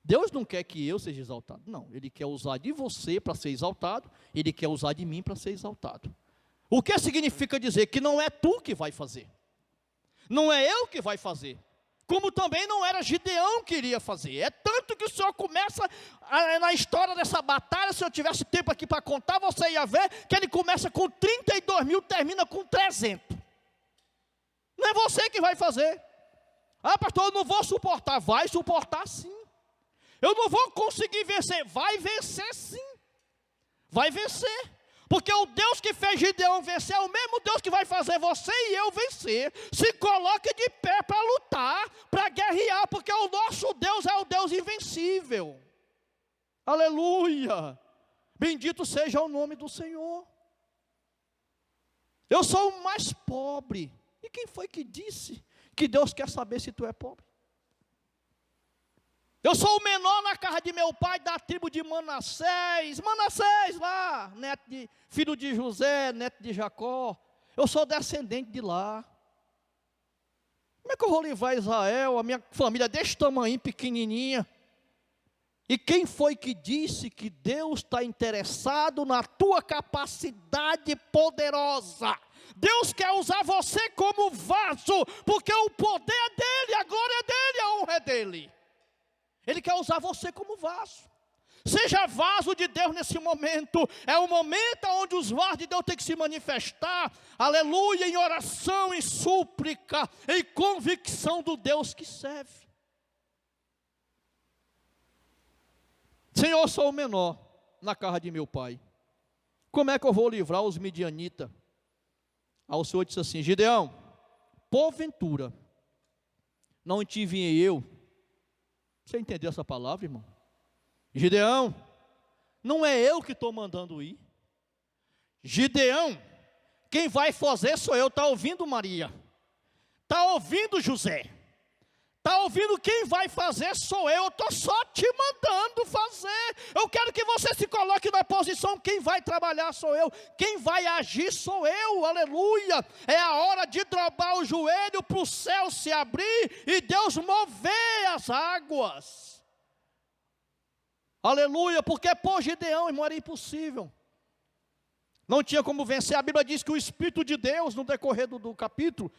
Deus não quer que eu seja exaltado, não. Ele quer usar de você para ser exaltado, Ele quer usar de mim para ser exaltado. O que significa dizer que não é tu que vai fazer, não é eu que vai fazer, como também não era Gideão que iria fazer. É tanto que o Senhor começa, na história dessa batalha, se eu tivesse tempo aqui para contar, você ia ver que ele começa com 32 mil, termina com 300. Não é você que vai fazer. Ah, pastor, eu não vou suportar. Vai suportar sim. Eu não vou conseguir vencer. Vai vencer sim. Vai vencer. Porque o Deus que fez Gideão vencer é o mesmo Deus que vai fazer você e eu vencer. Se coloque de pé para lutar, para guerrear, porque o nosso Deus é o Deus invencível. Aleluia. Bendito seja o nome do Senhor. Eu sou o mais pobre. E quem foi que disse que Deus quer saber se tu é pobre? Eu sou o menor na casa de meu pai, da tribo de Manassés. Manassés lá, filho de José, neto de Jacó. Eu sou descendente de lá. Como é que eu vou livrar Israel, a minha família desse tamanho, pequenininha? E quem foi que disse que Deus está interessado na tua capacidade poderosa? Deus quer usar você como vaso, porque o poder é dele, a glória é dele, a honra é dele. Ele quer usar você como vaso. Seja vaso de Deus nesse momento. É o momento onde os vasos de Deus têm que se manifestar. Aleluia, em oração, em súplica, em convicção do Deus que serve. Senhor, eu sou o menor na casa de meu pai. Como é que eu vou livrar os midianitas? Aí o Senhor disse assim: Gideão, porventura não te enviei eu? Você entendeu essa palavra, irmão? Gideão, não é eu que estou mandando ir. Gideão, quem vai fazer sou eu. Está ouvindo, Maria? Está ouvindo, José? Está ouvindo? Quem vai fazer sou eu. Eu estou só te mandando fazer. Eu quero que você se coloque na posição. Quem vai trabalhar sou eu. Quem vai agir sou eu. Aleluia. É a hora de dobrar o joelho para o céu se abrir e Deus mover as águas. Aleluia. Porque por Gideão, irmão, era impossível. Não tinha como vencer. A Bíblia diz que o Espírito de Deus, no decorrer do capítulo,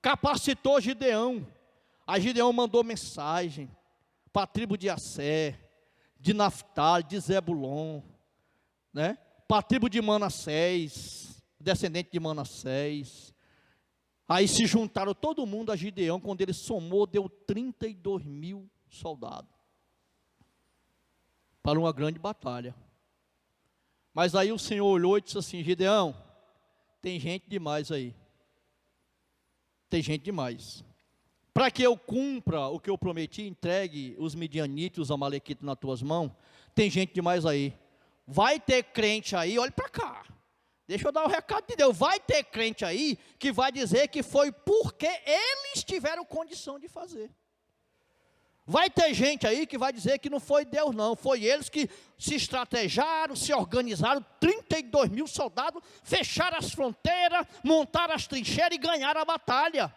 capacitou Gideão. Aí Gideão mandou mensagem para a tribo de Assé, de Naftali, de Zebulon, né? Para a tribo de Manassés, descendente de Manassés. Aí se juntaram todo mundo a Gideão. Quando ele somou, deu 32 mil soldados para uma grande batalha. Mas aí o Senhor olhou e disse assim: Gideão, tem gente demais aí. Tem gente demais. Para que eu cumpra o que eu prometi, entregue os midianitas, os amalequitas nas tuas mãos, tem gente demais aí. Vai ter crente aí, olha para cá. Deixa eu dar o recado de Deus. Vai ter crente aí que vai dizer que foi porque eles tiveram condição de fazer. Vai ter gente aí que vai dizer que não foi Deus não, foi eles que se estrategiaram, se organizaram, 32 mil soldados, fecharam as fronteiras, montaram as trincheiras e ganharam a batalha.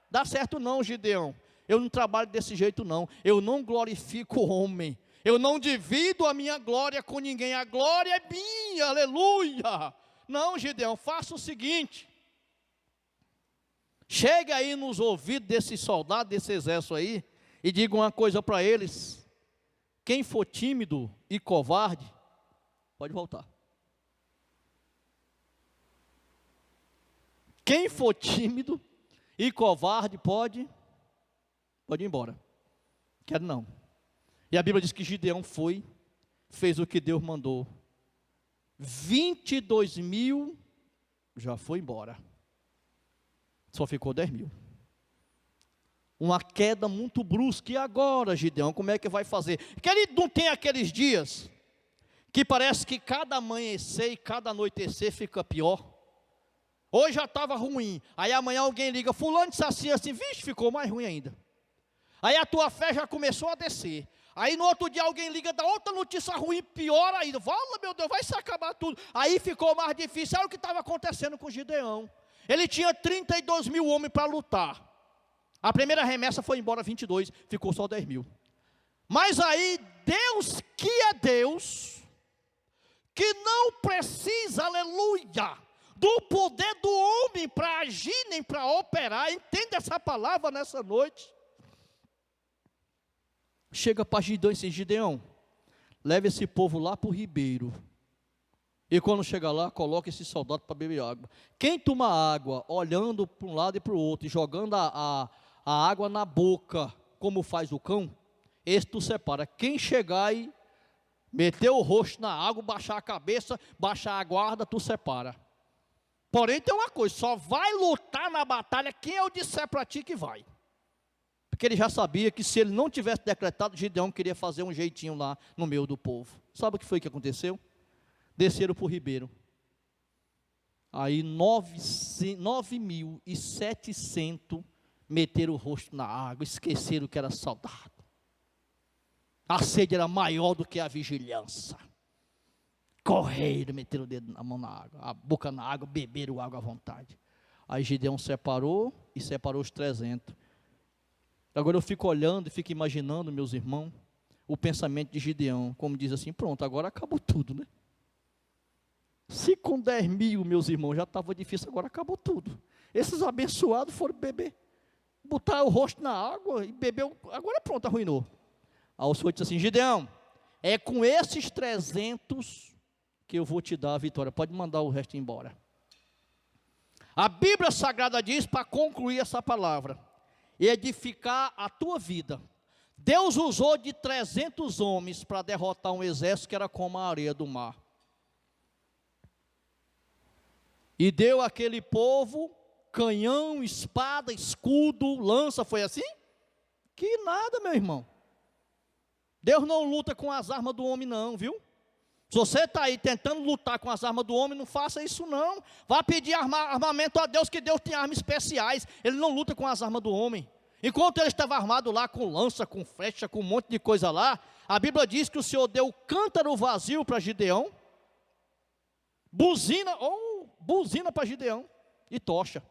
Dá certo não, Gideão. Eu não trabalho desse jeito não. Eu não glorifico o homem. Eu não divido a minha glória com ninguém. A glória é minha, aleluia. Não, Gideão, faça o seguinte. Chegue aí nos ouvidos desses soldados, desse exército aí, e diga uma coisa para eles. Quem for tímido e covarde, pode voltar. Quem for tímido e covarde pode ir embora. Quero não. E a Bíblia diz que Gideão foi, fez o que Deus mandou. 22 mil já foi embora. Só ficou 10 mil. Uma queda muito brusca. E agora, Gideão, como é que vai fazer? Querido, não tem aqueles dias que parece que cada amanhecer e cada anoitecer fica pior? Hoje já estava ruim, aí amanhã alguém liga, fulano disse assim, vixe, ficou mais ruim ainda. Aí a tua fé já começou a descer. Aí no outro dia alguém liga, dá outra notícia ruim, pior ainda. Fala, meu Deus, vai se acabar tudo. Aí ficou mais difícil. Olha o que estava acontecendo com Gideão. Ele tinha 32 mil homens para lutar. A primeira remessa foi embora 22, ficou só 10 mil. Mas aí Deus, que é Deus, que não precisa, aleluia, do poder do homem para agir nem para operar. Entenda essa palavra nessa noite. Chega para Gideão e diz: Gideão, leve esse povo lá para o ribeiro. E quando chega lá, coloca esse soldado para beber água. Quem toma água olhando para um lado e para o outro, e jogando a água na boca, como faz o cão, esse tu separa. Quem chegar e meter o rosto na água, baixar a cabeça, baixar a guarda, tu separa. Porém tem uma coisa, só vai lutar na batalha quem eu disser para ti que vai. Porque ele já sabia que se ele não tivesse decretado, Gideão queria fazer um jeitinho lá no meio do povo. Sabe o que foi que aconteceu? Desceram para o ribeiro. Aí 9.700 meteram o rosto na água, esqueceram que era soldado. A sede era maior do que a vigilância. Correram, meteram o dedo na mão na água, a boca na água, beberam água à vontade. Aí Gideão separou e separou os 300. Agora eu fico olhando e fico imaginando, meus irmãos, o pensamento de Gideão, como diz assim, pronto, agora acabou tudo, né? Se com 10 mil, meus irmãos, já estava difícil, agora acabou tudo. Esses abençoados foram beber, botar o rosto na água e beber, agora pronto, arruinou. Aí o Senhor disse assim: Gideão, é com esses 300 que eu vou te dar a vitória. Pode mandar o resto embora. A Bíblia Sagrada diz, para concluir essa palavra, edificar a tua vida. Deus usou de 300 homens para derrotar um exército que era como a areia do mar. E deu àquele povo canhão, espada, escudo, lança, foi assim? Que nada, meu irmão. Deus não luta com as armas do homem não, viu? Se você está aí tentando lutar com as armas do homem, não faça isso não. Vá pedir armamento a Deus, que Deus tem armas especiais. Ele não luta com as armas do homem. Enquanto ele estava armado lá com lança, com flecha, com um monte de coisa lá, a Bíblia diz que o Senhor deu cântaro vazio para Gideão, buzina para Gideão e tocha.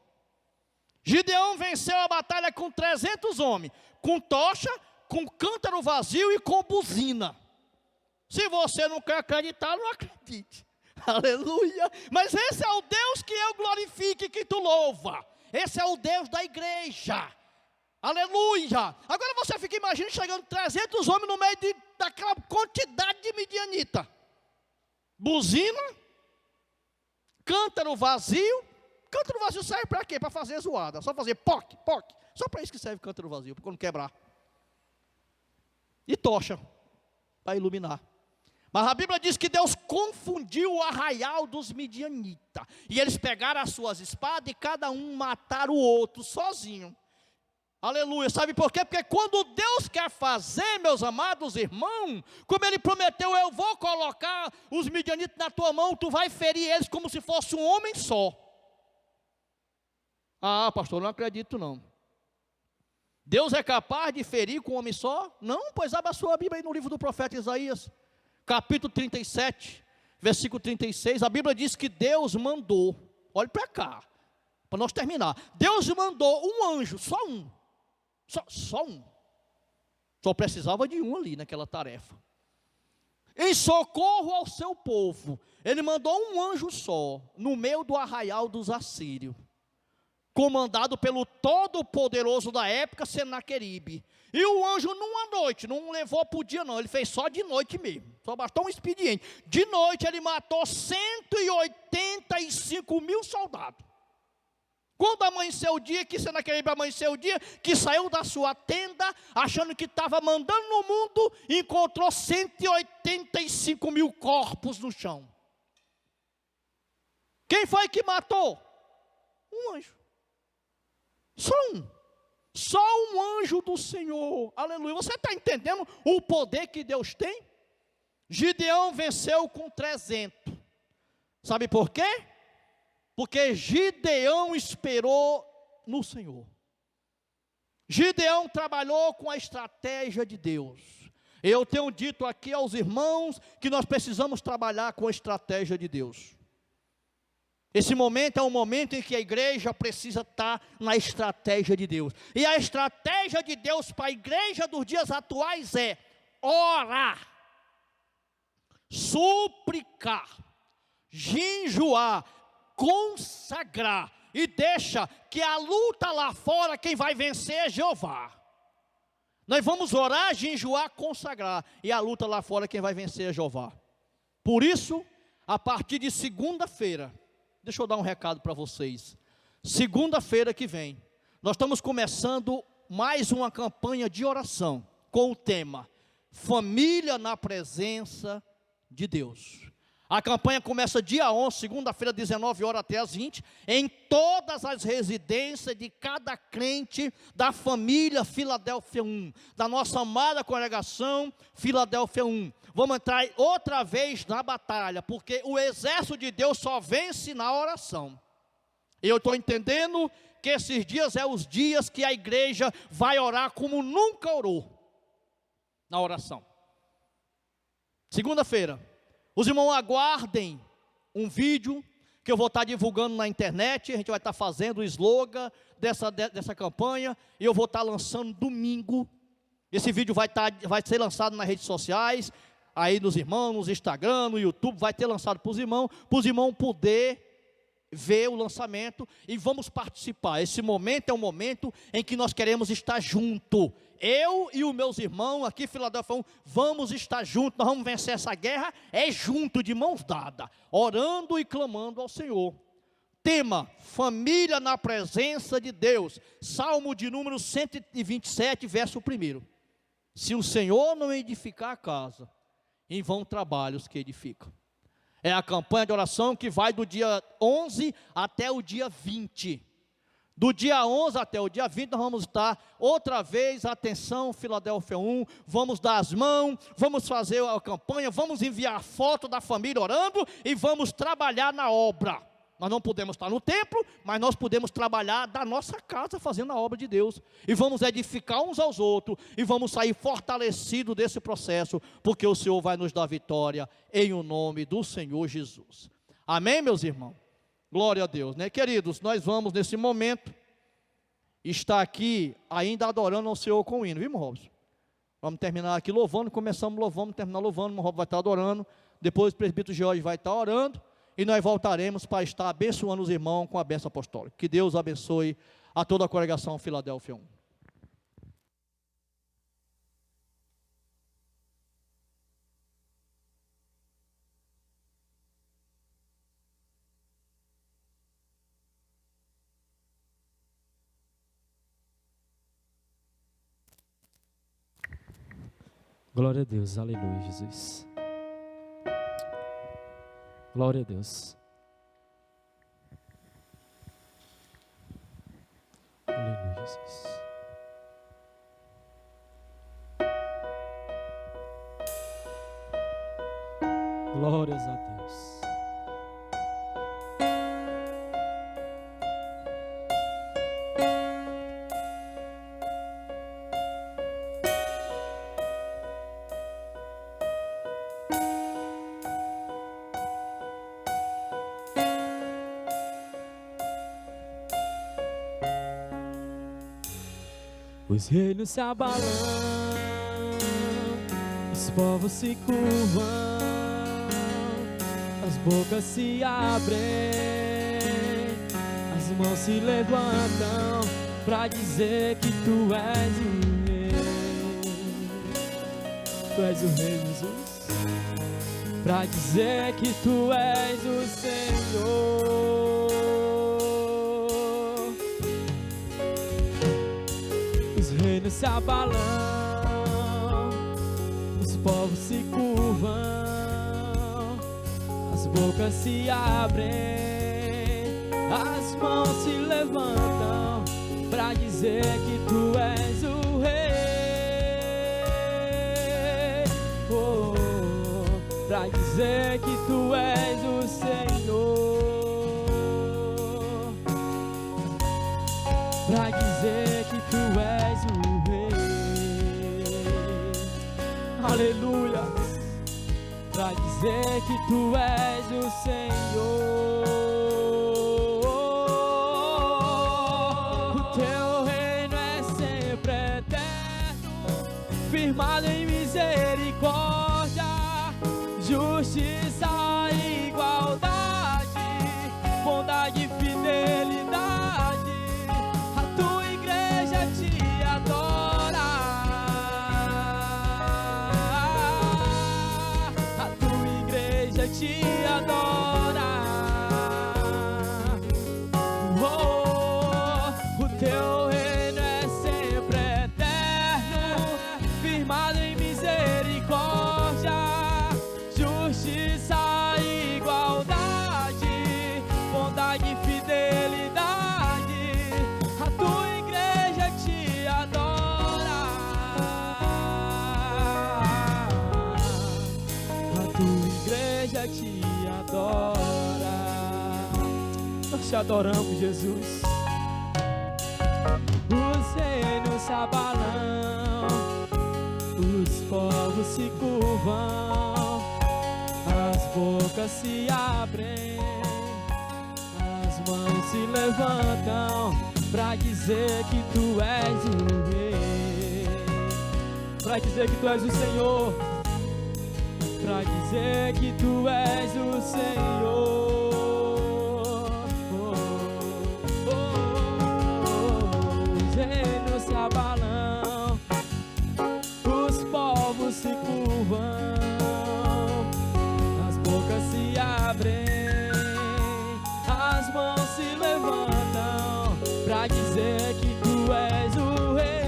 Gideão venceu a batalha com 300 homens, com tocha, com cântaro vazio e com buzina. Se você não quer acreditar, não acredite. Aleluia. Mas esse é o Deus que eu glorifico e que tu louva. Esse é o Deus da igreja. Aleluia. Agora você fica imaginando chegando 300 homens no meio daquela quantidade de midianita. Buzina, cântaro vazio. Cântaro vazio serve para quê? Para fazer zoada. Só fazer poc, poc. Só para isso que serve cântaro vazio, para quando quebrar. E tocha, para iluminar. Mas a Bíblia diz que Deus confundiu o arraial dos midianitas. E eles pegaram as suas espadas e cada um mataram o outro sozinho. Aleluia, sabe por quê? Porque quando Deus quer fazer, meus amados irmãos, como Ele prometeu, eu vou colocar os midianitas na tua mão, tu vai ferir eles como se fosse um homem só. Ah, pastor, não acredito não. Deus é capaz de ferir com um homem só? Não, pois abra a sua Bíblia aí no livro do profeta Isaías, capítulo 37, versículo 36, a Bíblia diz que Deus mandou, olhe para cá, para nós terminar, Deus mandou um anjo, só um, só um, só precisava de um ali naquela tarefa, em socorro ao seu povo. Ele mandou um anjo só, no meio do arraial dos assírios, comandado pelo todo-poderoso da época, Senaqueribe. E o anjo numa noite, não levou para o dia não, ele fez só de noite mesmo, só bastou um expediente. De noite ele matou 185 mil soldados. Quando amanheceu o dia, que Senaqueribe amanheceu o dia, que saiu da sua tenda, achando que estava mandando no mundo, encontrou 185 mil corpos no chão. Quem foi que matou? Um anjo. Só um anjo do Senhor, aleluia. Você está entendendo o poder que Deus tem? Gideão venceu com 300, sabe por quê? Porque Gideão esperou no Senhor. Gideão trabalhou com a estratégia de Deus. Eu tenho dito aqui aos irmãos que nós precisamos trabalhar com a estratégia de Deus. Esse momento é um momento em que a igreja precisa estar na estratégia de Deus. E a estratégia de Deus para a igreja dos dias atuais é orar, suplicar, jejuar, consagrar. E deixa que a luta lá fora, quem vai vencer é Jeová. Nós vamos orar, jejuar, consagrar. E a luta lá fora, quem vai vencer é Jeová. Por isso, a partir de segunda-feira, deixa eu dar um recado para vocês. Segunda-feira que vem, nós estamos começando mais uma campanha de oração com o tema Família na Presença de Deus. A campanha começa dia 11, segunda-feira, 19 horas até as 20, em todas as residências de cada crente da família Filadélfia 1, da nossa amada congregação Filadélfia 1. Vamos entrar outra vez na batalha, porque o exército de Deus só vence na oração. E eu estou entendendo que esses dias é os dias que a igreja vai orar como nunca orou, na oração. Segunda-feira, os irmãos aguardem um vídeo que eu vou estar divulgando na internet. A gente vai estar fazendo o slogan dessa campanha, e eu vou estar lançando domingo. Esse vídeo vai ser lançado nas redes sociais, aí nos irmãos, no Instagram, no YouTube, vai ter lançado para os irmãos poder ver o lançamento e vamos participar. Esse momento é um momento em que nós queremos estar junto. Eu e os meus irmãos aqui em Filadélfia, vamos estar juntos, nós vamos vencer essa guerra, junto, de mãos dadas, orando e clamando ao Senhor. Tema, família na presença de Deus, Salmo de número 127, verso 1. Se o Senhor não edificar a casa, em vão trabalhos que edificam. É a campanha de oração que vai do dia 11 até o dia 20. Do dia 11 até o dia 20, nós vamos estar outra vez, atenção, Filadélfia 1, vamos dar as mãos, vamos fazer a campanha, vamos enviar foto da família orando e vamos trabalhar na obra. Nós não podemos estar no templo, mas nós podemos trabalhar da nossa casa fazendo a obra de Deus. E vamos edificar uns aos outros e vamos sair fortalecidos desse processo, porque o Senhor vai nos dar vitória em o nome do Senhor Jesus. Amém, meus irmãos? Glória a Deus, né? Queridos, nós vamos nesse momento estar aqui ainda adorando ao Senhor com o hino, viu, irmão Robson? Vamos terminar aqui louvando, começamos louvando, vamos terminar louvando, o irmão Robson vai estar adorando, depois o presbítero Jorge vai estar orando, e nós voltaremos para estar abençoando os irmãos com a bênção apostólica. Que Deus abençoe a toda a congregação Filadélfia 1. Glória a Deus, aleluia, Jesus. Glória a Deus. Aleluia, Jesus. Glórias a Deus. Os reinos se abalam, os povos se curvam, as bocas se abrem, as mãos se levantam pra dizer que tu és o rei. Tu és o rei, Jesus. Pra dizer que tu és o Senhor. Se abalam, os povos se curvam, as bocas se abrem, as mãos se levantam pra dizer que tu és o rei, pra dizer que tu és o Senhor, pra dizer que tu és o aleluia, pra dizer que tu és o Senhor. O teu reino é sempre eterno, firmado em misericórdia, justiça e igualdade, bondade e fidelidade. A tua igreja te adora. Te adora, o teu reino é sempre eterno, firmado em misericórdia, justiça e igualdade, bondade e fidelidade. A tua igreja te adora, a tua igreja te adora. Nós te adoramos, Jesus. Os reinos se abalam, os povos se curvam, as bocas se abrem, as mãos se levantam pra dizer que tu és o rei, pra dizer que tu és o Senhor, pra dizer que tu és o Senhor. pra dizer que tu és o rei.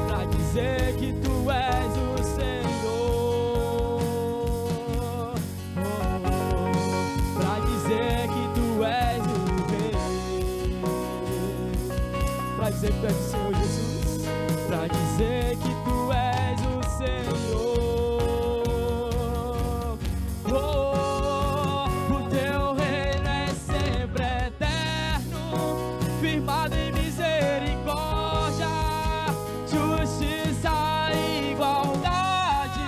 Pra dizer que tu és o Senhor. Pra dizer que tu és o rei. Pra dizer que tu és o Senhor Jesus. Pra dizer que tu és o Senhor. O teu reino é sempre eterno, firmado em misericórdia, justiça e igualdade,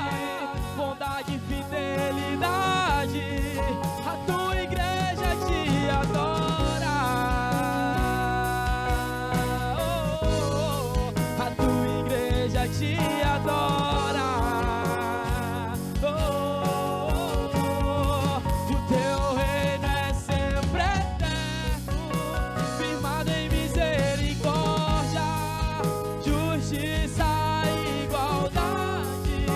bondade e fidelidade. A tua igreja te adora. A tua igreja te adora. O teu reino é sempre eterno, firmado em misericórdia, justiça e igualdade,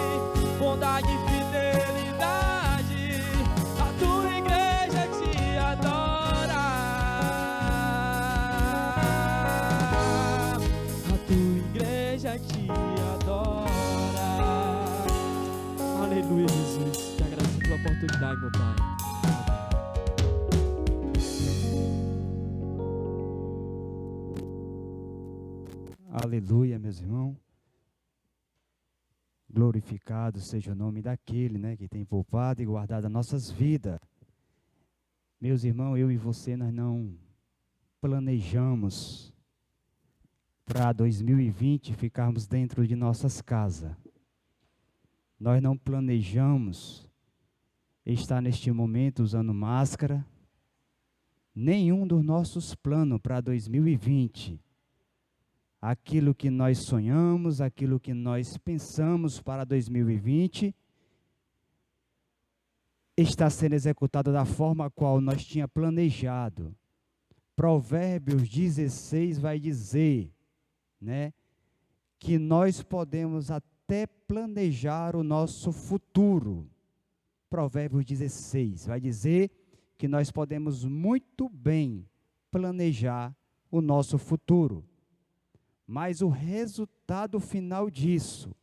bondade e fidelidade. A tua igreja te adora. A tua igreja te adora. Aleluia, Jesus. Te agradeço pela oportunidade, meu Pai. Aleluia, meus irmãos. Glorificado seja o nome daquele, né, que tem poupado e guardado as nossas vidas. Meus irmãos, eu e você, nós não planejamos para 2020 ficarmos dentro de nossas casas. Nós não planejamos estar neste momento usando máscara. Nenhum dos nossos planos para 2020. Aquilo que nós sonhamos, aquilo que nós pensamos para 2020, está sendo executado da forma a qual nós tínhamos planejado. Provérbios 16 vai dizer, né, que nós podemos até planejar o nosso futuro. Provérbios 16 vai dizer que nós podemos muito bem planejar o nosso futuro. Mas o resultado final disso,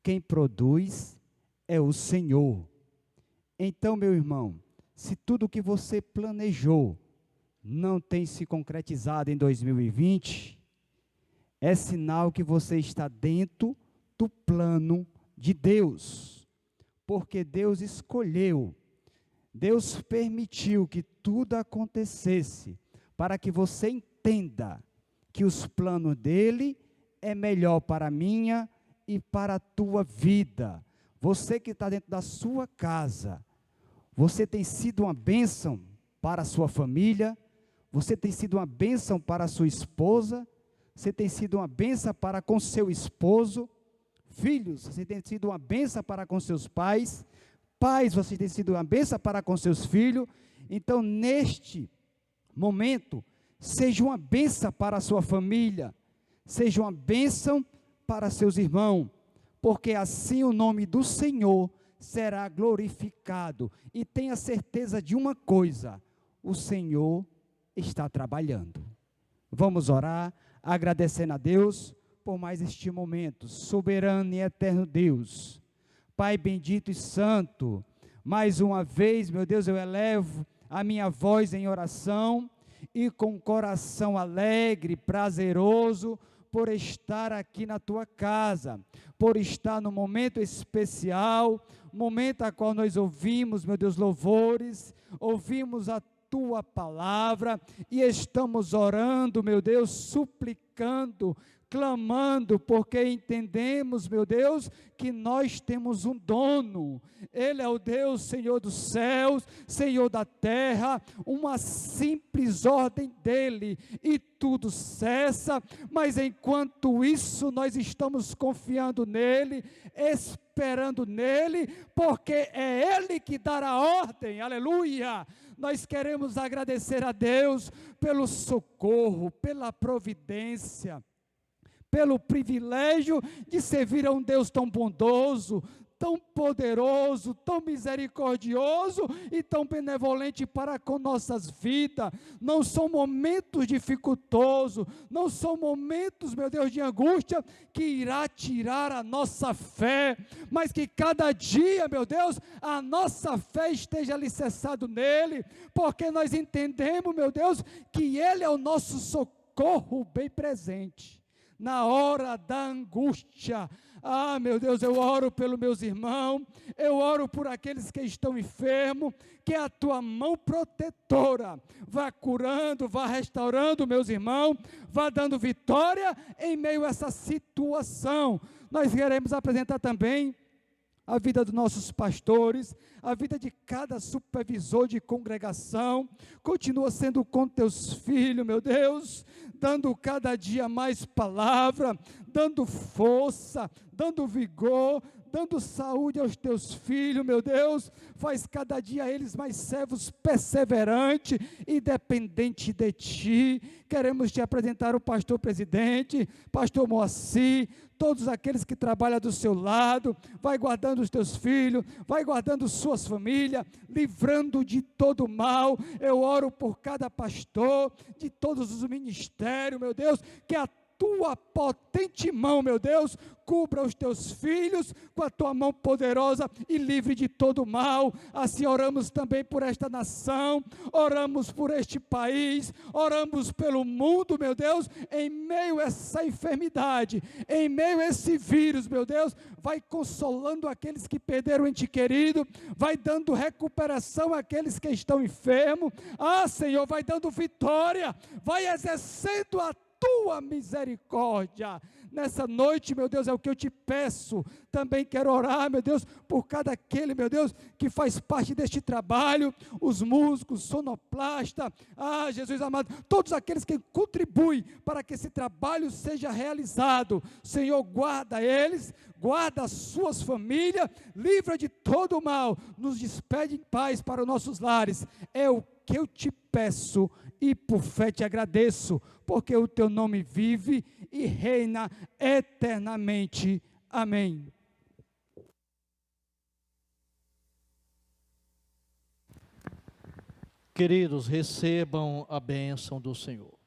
quem produz é o Senhor. Então, meu irmão, se tudo que você planejou não tem se concretizado em 2020, é sinal que você está dentro do plano de Deus. Porque Deus escolheu, Deus permitiu que tudo acontecesse para que você entenda que os planos dele é melhor para a minha e para a tua vida. Você que está dentro da sua casa, você tem sido uma bênção para a sua família, você tem sido uma bênção para a sua esposa, você tem sido uma bênção para com seu esposo, filhos, você tem sido uma bênção para com seus pais, pais, você tem sido uma bênção para com seus filhos. Então, neste momento, seja uma bênção para a sua família, seja uma bênção para seus irmãos, porque assim o nome do Senhor será glorificado. E tenha certeza de uma coisa, o Senhor está trabalhando. Vamos orar, agradecendo a Deus por mais este momento. Soberano e eterno Deus, Pai bendito e santo, mais uma vez, meu Deus, eu elevo a minha voz em oração, e com coração alegre, prazeroso, por estar aqui na tua casa, por estar no momento especial, momento a qual nós ouvimos, meu Deus, louvores, ouvimos a tua palavra, e estamos orando, meu Deus, suplicando, clamando, porque entendemos, meu Deus, que nós temos um dono. Ele é o Deus, Senhor dos céus, Senhor da terra, uma simples ordem dele, e tudo cessa, mas enquanto isso nós estamos confiando nele, esperando nele, porque é ele que dará ordem, aleluia. Nós queremos agradecer a Deus pelo socorro, pela providência, pelo privilégio de servir a um Deus tão bondoso, tão poderoso, tão misericordioso e tão benevolente para com nossas vidas. Não são momentos dificultosos, não são momentos, meu Deus, de angústia que irá tirar a nossa fé, mas que cada dia, meu Deus, a nossa fé esteja alicerçada nele, porque nós entendemos, meu Deus, que ele é o nosso socorro bem presente na hora da angústia. Meu Deus, eu oro pelos meus irmãos, eu oro por aqueles que estão enfermos, que a tua mão protetora vá curando, vá restaurando meus irmãos, vá dando vitória em meio a essa situação. Nós queremos apresentar também a vida dos nossos pastores, a vida de cada supervisor de congregação. Continua sendo com teus filhos, meu Deus, dando cada dia mais palavra, dando força, dando vigor, dando saúde aos teus filhos, meu Deus. Faz cada dia eles mais servos perseverantes e dependentes de ti. Queremos te apresentar o pastor presidente, pastor Moacir, todos aqueles que trabalham do seu lado. Vai guardando os teus filhos, vai guardando suas famílias, livrando de todo mal. Eu oro por cada pastor, de todos os ministérios, meu Deus, que a tua potente mão, meu Deus, cubra os teus filhos com a tua mão poderosa e livre de todo mal. Assim oramos também por esta nação, oramos por este país, oramos pelo mundo, meu Deus, em meio a essa enfermidade, em meio a esse vírus, meu Deus, vai consolando aqueles que perderam o ente querido, vai dando recuperação àqueles que estão enfermos. Senhor, vai dando vitória, vai exercendo a tua misericórdia. Nessa noite, meu Deus, é o que eu te peço. Também quero orar, meu Deus, por cada aquele, meu Deus, que faz parte deste trabalho, os músicos, sonoplasta, Jesus amado, todos aqueles que contribuem para que esse trabalho seja realizado. Senhor, guarda eles, guarda as suas famílias, livra de todo o mal, nos despede em paz para os nossos lares. É o que eu te peço e por fé te agradeço, porque o teu nome vive e reina eternamente. Amém. Queridos, recebam a bênção do Senhor.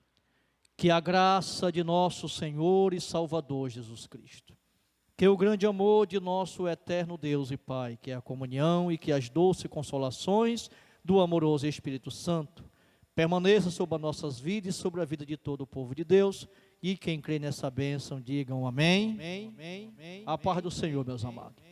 Que a graça de nosso Senhor e Salvador Jesus Cristo, que o grande amor de nosso eterno Deus e Pai, que é a comunhão e que as doces consolações do amoroso Espírito Santo, permaneça sobre as nossas vidas e sobre a vida de todo o povo de Deus. E quem crê nessa bênção, digam amém. A paz do Senhor, meus amados.